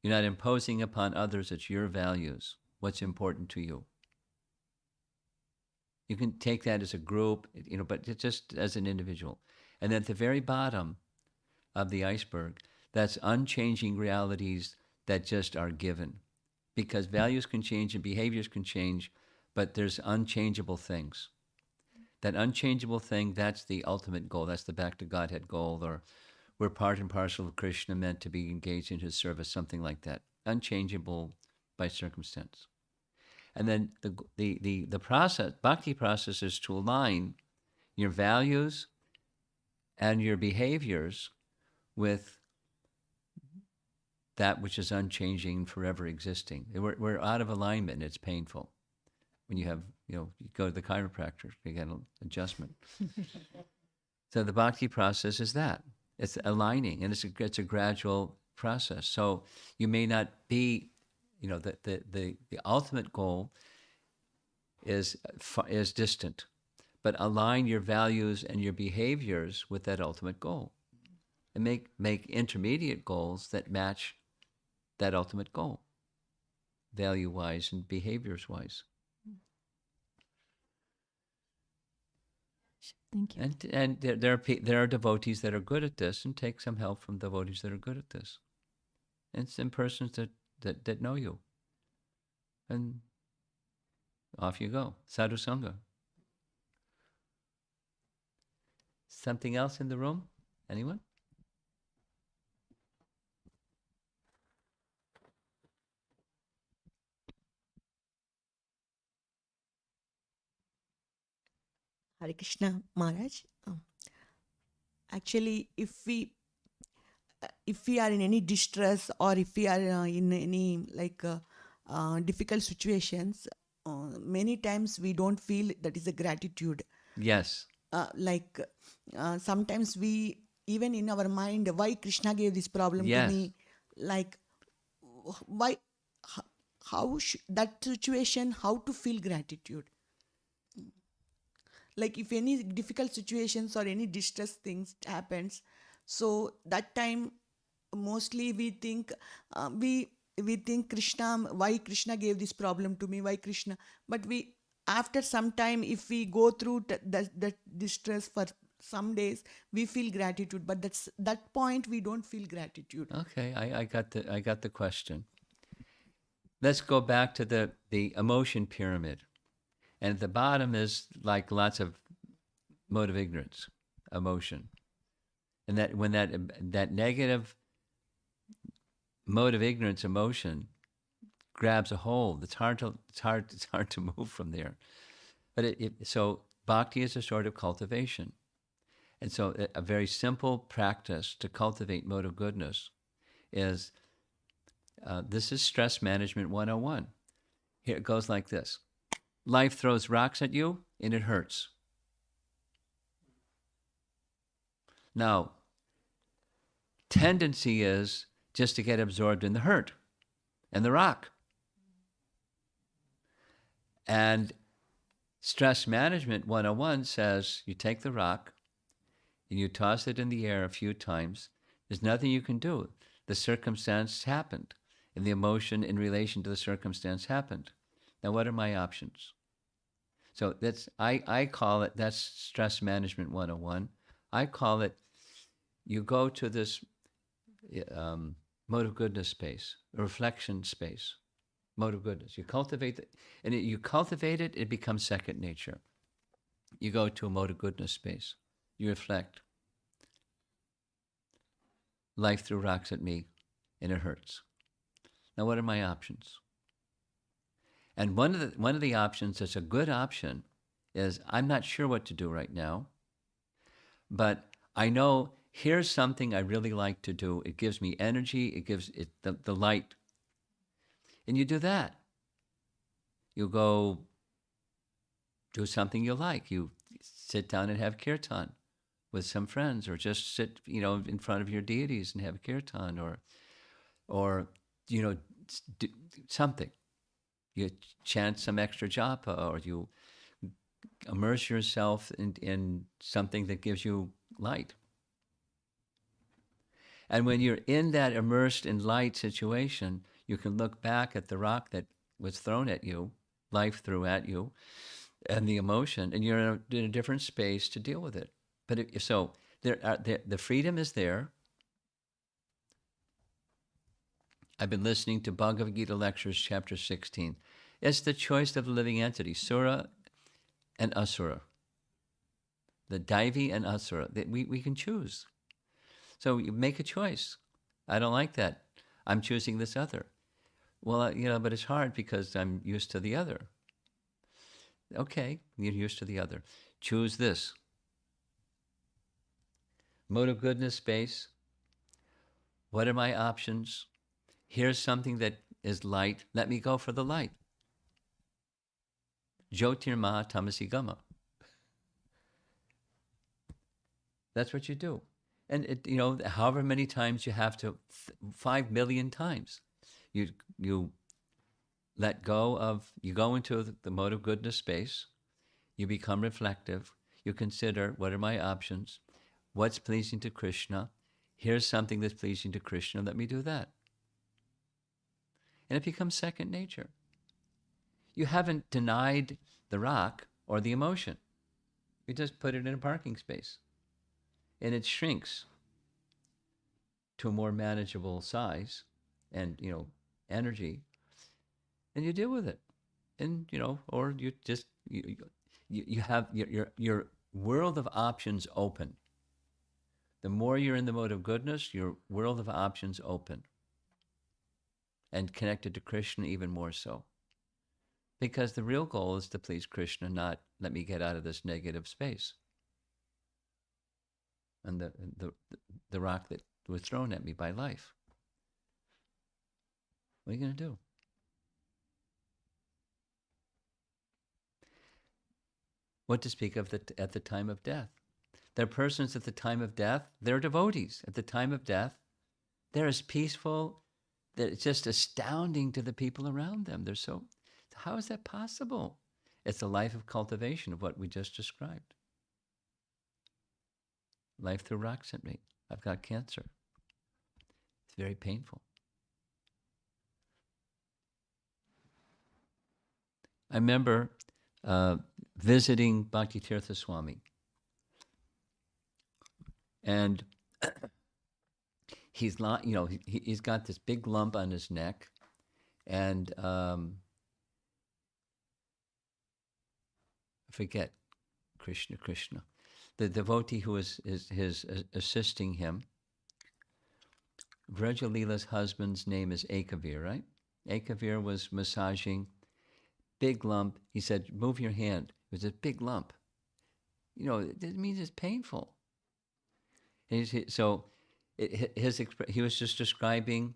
You're not imposing upon others, it's your values, what's important to you. You can take that as a group, but it's just as an individual. And at the very bottom of the iceberg, that's unchanging realities that just are given. Because values can change and behaviors can change, but there's unchangeable things. That unchangeable thing, that's the ultimate goal. That's the back to Godhead goal, or we're part and parcel of Krishna, meant to be engaged in his service, something like that. Unchangeable by circumstance. And then the process, bhakti process, is to align your values and your behaviors with that which is unchanging, forever existing. We're out of alignment. It's painful. When you have, you go to the chiropractor, you get an adjustment. So the bhakti process is that. It's aligning, and it's a gradual process. So you may not be, the ultimate goal is distant, but align your values and your behaviors with that ultimate goal, and make intermediate goals that match that ultimate goal, value-wise and behaviors-wise. Thank you. And there are devotees that are good at this, and take some help from devotees that are good at this, and some persons that know you, and off you go. Sadhu Sangha. Something else in the room? Anyone? Hare Krishna, Maharaj. Actually, if we are in any distress, or if we are in any difficult situations, many times we don't feel that is a gratitude. Yes. Sometimes we, even in our mind, why Krishna gave this problem Yes. to me, why, how that situation, how to feel gratitude. Like if any difficult situations or any distress things happens, so that time mostly we think we think Krishna, why Krishna gave this problem to me, why Krishna, but we, after some time, if we go through that distress for some days, we feel gratitude, but that point we don't feel gratitude. Okay, I got the question. Let's go back to the emotion pyramid. And at the bottom is like lots of mode of ignorance, emotion. And that when that negative mode of ignorance, emotion, grabs a hold, it's hard to move from there. But so bhakti is a sort of cultivation. And so a very simple practice to cultivate mode of goodness is, this is stress management 101. Here it goes like this. Life throws rocks at you, and it hurts. Now, tendency is just to get absorbed in the hurt and the rock. And stress management 101 says you take the rock and you toss it in the air a few times. There's nothing you can do. The circumstance happened, and the emotion in relation to the circumstance happened. Now, what are my options? So I call it, that's stress management 101. I call it, you go to this mode of goodness space, a reflection space, mode of goodness. You cultivate it, and you cultivate it, it becomes second nature. You go to a mode of goodness space. You reflect. Life threw rocks at me, and it hurts. Now, what are my options? And one of the options that's a good option is, I'm not sure what to do right now, but I know here's something I really like to do. It gives me energy. It gives it the light. And you do that. You go do something you like. You sit down and have kirtan with some friends, or just sit, in front of your deities and have kirtan, or do something. You chant some extra japa, or you immerse yourself in something that gives you light. And when you're in that immersed in light situation, you can look back at the rock that was thrown at you, life threw at you, and the emotion, and you're in a different space to deal with it. But the freedom is there. I've been listening to Bhagavad Gita lectures, chapter 16. It's the choice of the living entity, Sura and Asura. The Daivi and Asura. We can choose. So you make a choice. I don't like that. I'm choosing this other. Well, but it's hard because I'm used to the other. Okay, you're used to the other. Choose this. Mode of goodness space. What are my options? Here's something that is light. Let me go for the light. Jyotirma tamasi gama. That's what you do. And however many times you have to, 5 million times, you let go of, you go into the mode of goodness space, you become reflective, you consider, what are my options? What's pleasing to Krishna? Here's something that's pleasing to Krishna, let me do that. And it becomes second nature. You haven't denied the rock or the emotion. You just put it in a parking space. And it shrinks to a more manageable size and, energy. And you deal with it. And, or you just, you have your world of options open. The more you're in the mode of goodness, your world of options open. And connected to Krishna even more so. Because the real goal is to please Krishna, not let me get out of this negative space. And the rock that was thrown at me by life. What are you going to do? What to speak of at the time of death? There are persons at the time of death, they're devotees. At the time of death, they're as peaceful that it's just astounding to the people around them. How is that possible? It's a life of cultivation of what we just described. Life through rocks at me. I've got cancer. It's very painful. I remember visiting Bhaktitirtha Swami. And he's got this big lump on his neck. And I forget, Krishna. The devotee who is assisting him, Vrajalila's husband's name is Ekavir, right? Ekavir was massaging, big lump. He said, move your hand. It was a big lump. It means it's painful. And he was just describing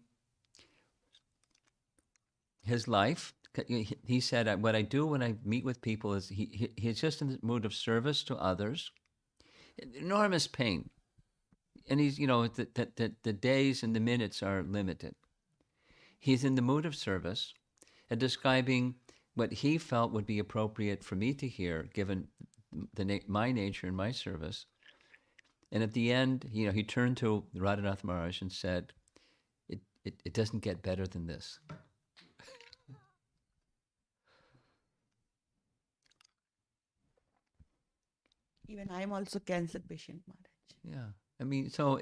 his life. He said, what I do when I meet with people is he's just in the mood of service to others. Enormous pain. And he's, the days and the minutes are limited. He's in the mood of service and describing what he felt would be appropriate for me to hear, given my nature and my service. And at the end, he turned to Radhanath Maharaj and said, it doesn't get better than this. Even I am also cancer patient, Maharaj. Yeah. I mean, so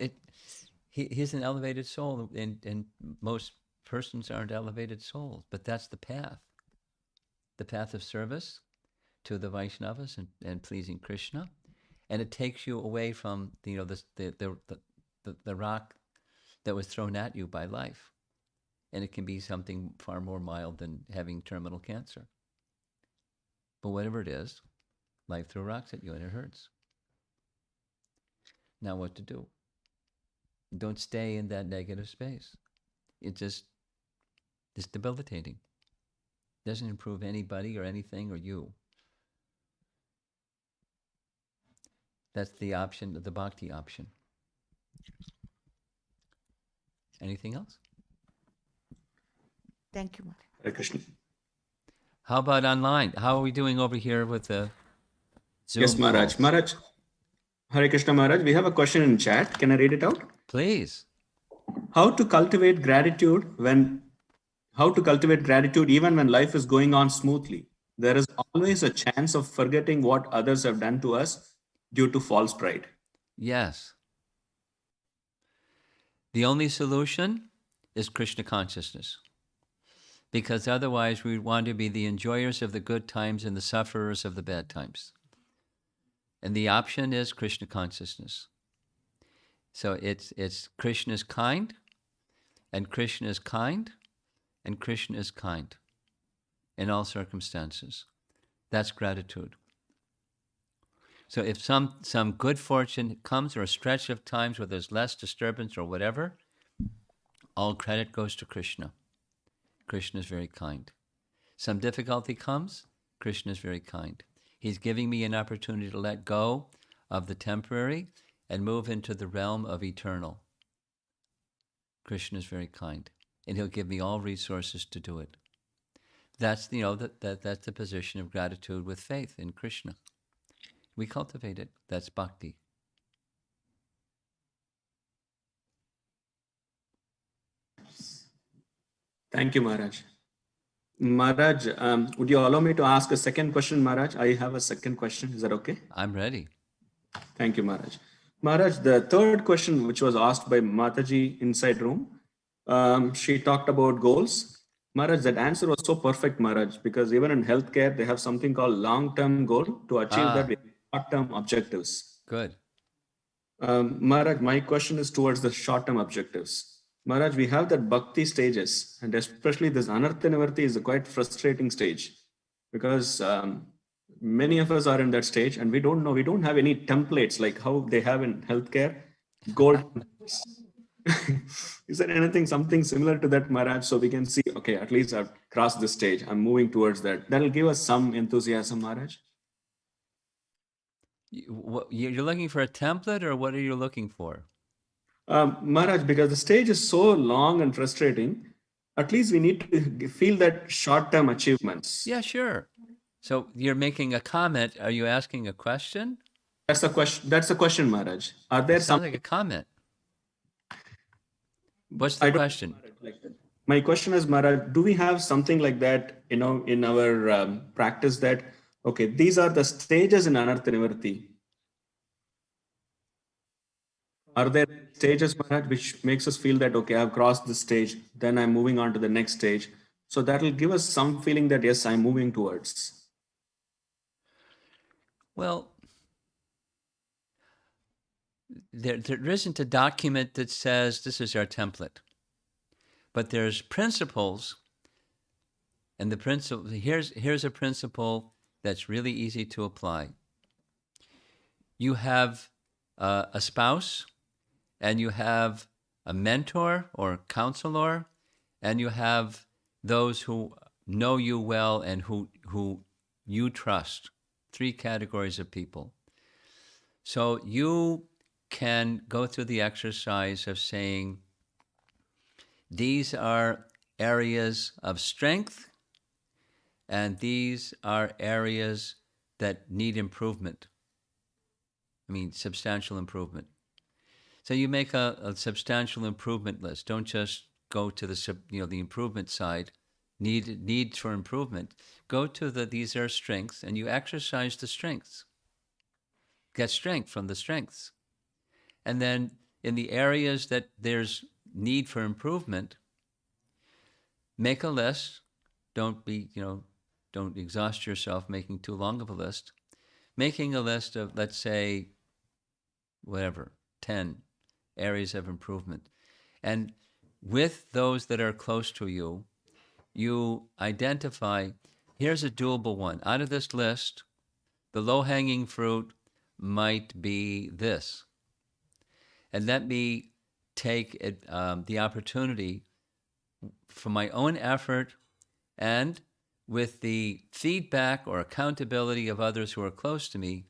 he's an elevated soul, and most persons aren't elevated souls, but that's the path of service to the Vaishnavas and pleasing Krishna, and it takes you away from the rock that was thrown at you by life, and it can be something far more mild than having terminal cancer. But whatever it is, life threw rocks at you and it hurts. Now what to do? Don't stay in that negative space. It's debilitating. Doesn't improve anybody or anything or you. That's the option, the bhakti option. Anything else? Thank you, Maharaj. Hare Krishna. How about online? How are we doing over here with the Zoom? Yes, Maharaj. calls? Maharaj. Hare Krishna Maharaj. We have a question in chat. Can I read it out? Please. How to cultivate gratitude even when life is going on smoothly? There is always a chance of forgetting what others have done to us due to false pride. Yes. The only solution is Krishna consciousness. because otherwise we want to be the enjoyers of the good times and the sufferers of the bad times. And the option is Krishna consciousness. So it's Krishna is kind, and Krishna is kind, and Krishna is kind in all circumstances. That's gratitude. So if some good fortune comes, or a stretch of times where there's less disturbance or whatever, all credit goes to Krishna. Krishna is very kind. Some difficulty comes, Krishna is very kind. He's giving me an opportunity to let go of the temporary and move into the realm of eternal. Krishna is very kind, and he'll give me all resources to do it. That's that's the position of gratitude with faith in Krishna. We cultivate it. That's bhakti. Thank you, Maharaj. Maharaj, would you allow me to ask a second question, Maharaj? I have a second question. Is that okay? I'm ready. Thank you, Maharaj. Maharaj, the third question, which was asked by Mataji inside room, she talked about goals. Maharaj, that answer was so perfect, Maharaj, because even in healthcare, they have something called long-term goal. To achieve that, we have short-term objectives. Good. Maharaj, my question is towards the short-term objectives. Maharaj, we have that bhakti stages, and especially this anartha nivarti is a quite frustrating stage, because many of us are in that stage and we don't know, we don't have any templates like how they have in healthcare, gold. Is there anything, something similar to that, Maharaj? So we can see, okay, at least I've crossed this stage. I'm moving towards that. That'll give us some enthusiasm, Maharaj. You're looking for a template, or what are you looking for? Maharaj, because the stage is so long and frustrating, at least we need to feel that short-term achievements. Yeah, sure. So you're making a comment. Are you asking a question? That's the question. That's the question, Maharaj. Are there Sounds some like a comment. What's the question? My question is, Maharaj, do we have something like that, in our practice that, okay, these are the stages in Anartha Nivarti? Are there stages, Maharaj, which makes us feel that, okay, I've crossed this stage, then I'm moving on to the next stage. So that will give us some feeling that, yes, I'm moving towards. Well, there isn't a document that says this is our template, but there's principles, and the principle here's a principle that's really easy to apply. You have a spouse, and you have a mentor or counselor, and you have those who know you well and who you trust. 3 categories of people. So you can go through the exercise of saying, these are areas of strength, and these are areas that need improvement. I mean, substantial improvement. So you make a substantial improvement list. Don't just go to the improvement side, need for improvement. Go to these are strengths, and you exercise the strengths. Get strength from the strengths. And then in the areas that there's need for improvement, make a list. Don't exhaust yourself making too long of a list. Making a list of, let's say, 10 areas of improvement. And with those that are close to you, you identify, here's a doable one. Out of this list, the low-hanging fruit might be this. And let me take the opportunity for my own effort and with the feedback or accountability of others who are close to me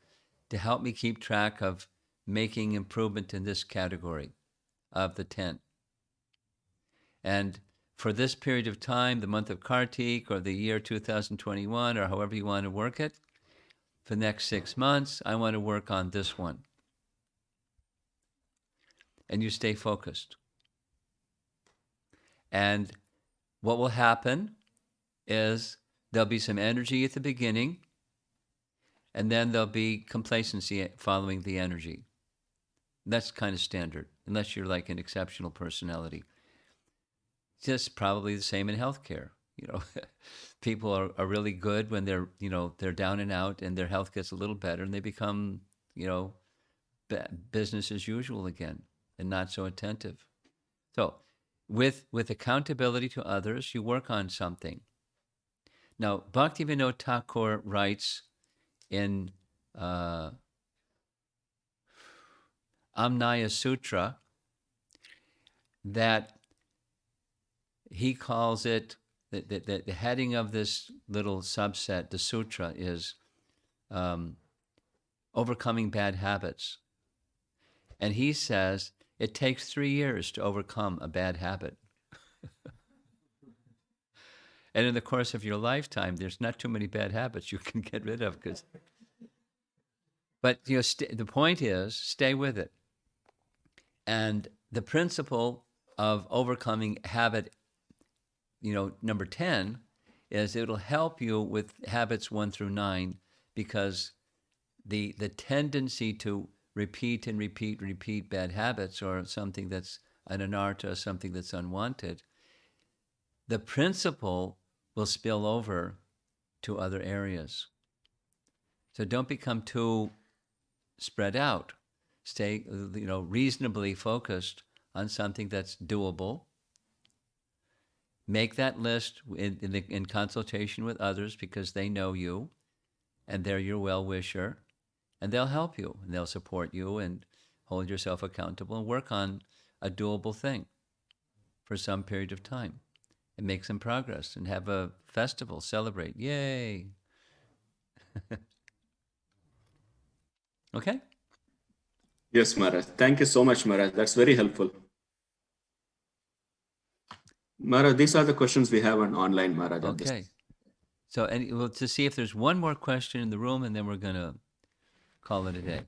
to help me keep track of making improvement in this category of the 10. And for this period of time, the month of Kartik or the year 2021, or however you want to work it, for the next 6 months, I want to work on this one. And you stay focused. And what will happen is there'll be some energy at the beginning, and then there'll be complacency following the energy. That's kind of standard, unless you're like an exceptional personality. Just probably the same in healthcare. You know, people are really good when they're, you know, they're down and out and their health gets a little better and they become, you know, business as usual again and not so attentive. So with accountability to others, you work on something. Now, Bhaktivinoda Thakur writes in Amnaya Sutra that he calls it, the heading of this little subset, the sutra, is overcoming bad habits. And he says it takes 3 years to overcome a bad habit. And in the course of your lifetime, there's not too many bad habits you can get rid of. But you know, the point is, stay with it. And the principle of overcoming habit, you know, number 10, is it'll help you with habits 1 through 9, because the tendency to repeat and repeat bad habits, or something that's an anartha, something that's unwanted, the principle will spill over to other areas. So don't become too spread out. Stay, you know, reasonably focused on something that's doable. Make that list in consultation with others, because they know you and they're your well-wisher, and they'll help you and they'll support you and hold yourself accountable and work on a doable thing for some period of time and make some progress and have a festival, celebrate. Yay. Okay? Yes, Maharaj. Thank you so much, Maharaj. That's very helpful. Maharaj, these are the questions we have on online, Maharaj. Okay. So, well, to see if there's one more question in the room, and then we're going to call it a day.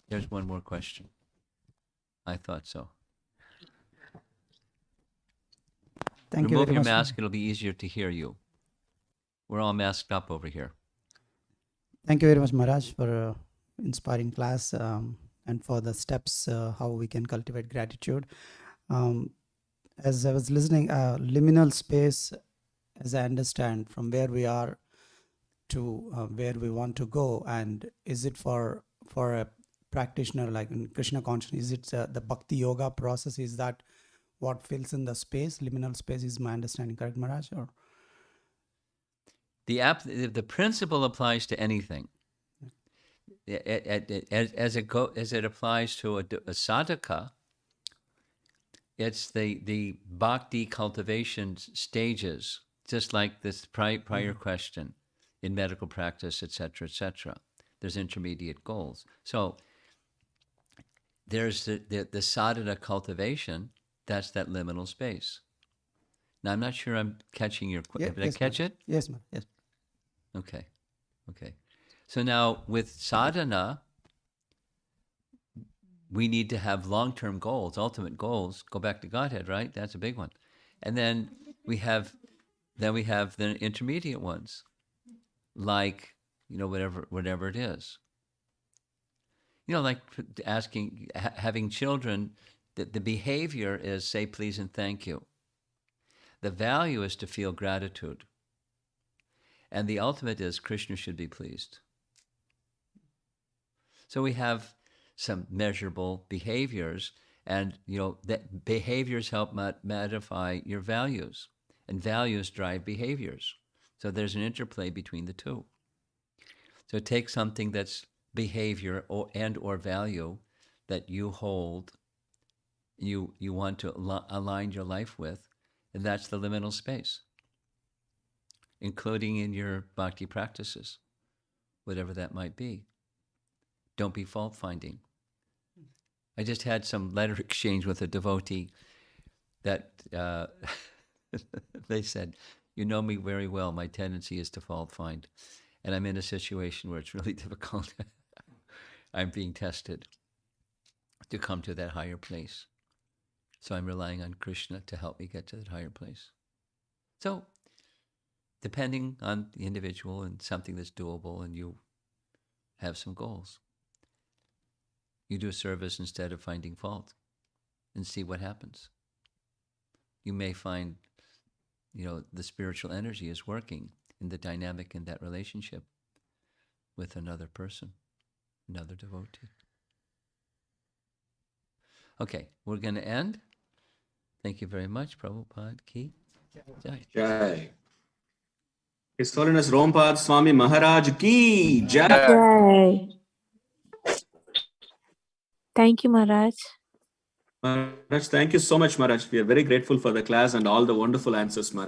There's one more question. I thought so. Thank you Remove very your much. mask, it'll be easier to hear you. We're all masked up over here. Thank you very much, Maharaj, for inspiring class and for the steps how we can cultivate gratitude. As I was listening, liminal space, as I understand, from where we are to where we want to go, and is it for a practitioner like in Krishna consciousness? Is it the bhakti yoga process? Is that what fills in the space? Liminal space is my understanding, correct, Maharaj? Or The principle applies to anything. As it applies to a sadhaka, it's the bhakti cultivation stages, just like this prior question in medical practice, etc., etc. There's intermediate goals. So there's the sadhana cultivation. That's that liminal space. Now, I'm not sure I'm catching your question. Did I catch it? Yes, ma'am. Yes. Okay. So now with sadhana, we need to have long-term goals, ultimate goals. Go back to Godhead, right? That's a big one. And then we have the intermediate ones, like, you know, whatever it is. You know, like having children, the behavior is say please and thank you. The value is to feel gratitude. And the ultimate is Krishna should be pleased. So we have some measurable behaviors, and you know that behaviors help modify your values, and values drive behaviors. So there's an interplay between the two. So take something that's behavior or value that you hold, you want to align your life with, and that's the liminal space, including in your bhakti practices, whatever that might be. Don't be fault-finding. I just had some letter exchange with a devotee that they said, you know me very well, my tendency is to fault-find. And I'm in a situation where it's really difficult. I'm being tested to come to that higher place. So I'm relying on Krishna to help me get to that higher place. So depending on the individual and something that's doable, and you have some goals, you do service instead of finding fault and see what happens. You may find, the spiritual energy is working in the dynamic in that relationship with another person, another devotee. Okay, we're going to end. Thank you very much, Prabhupada Ki Jai. Jai. His Holiness Rompad Swami Maharaj Ki Jai. Jai. Thank you, Maharaj. Maharaj, thank you so much, Maharaj. We are very grateful for the class and all the wonderful answers, Maharaj.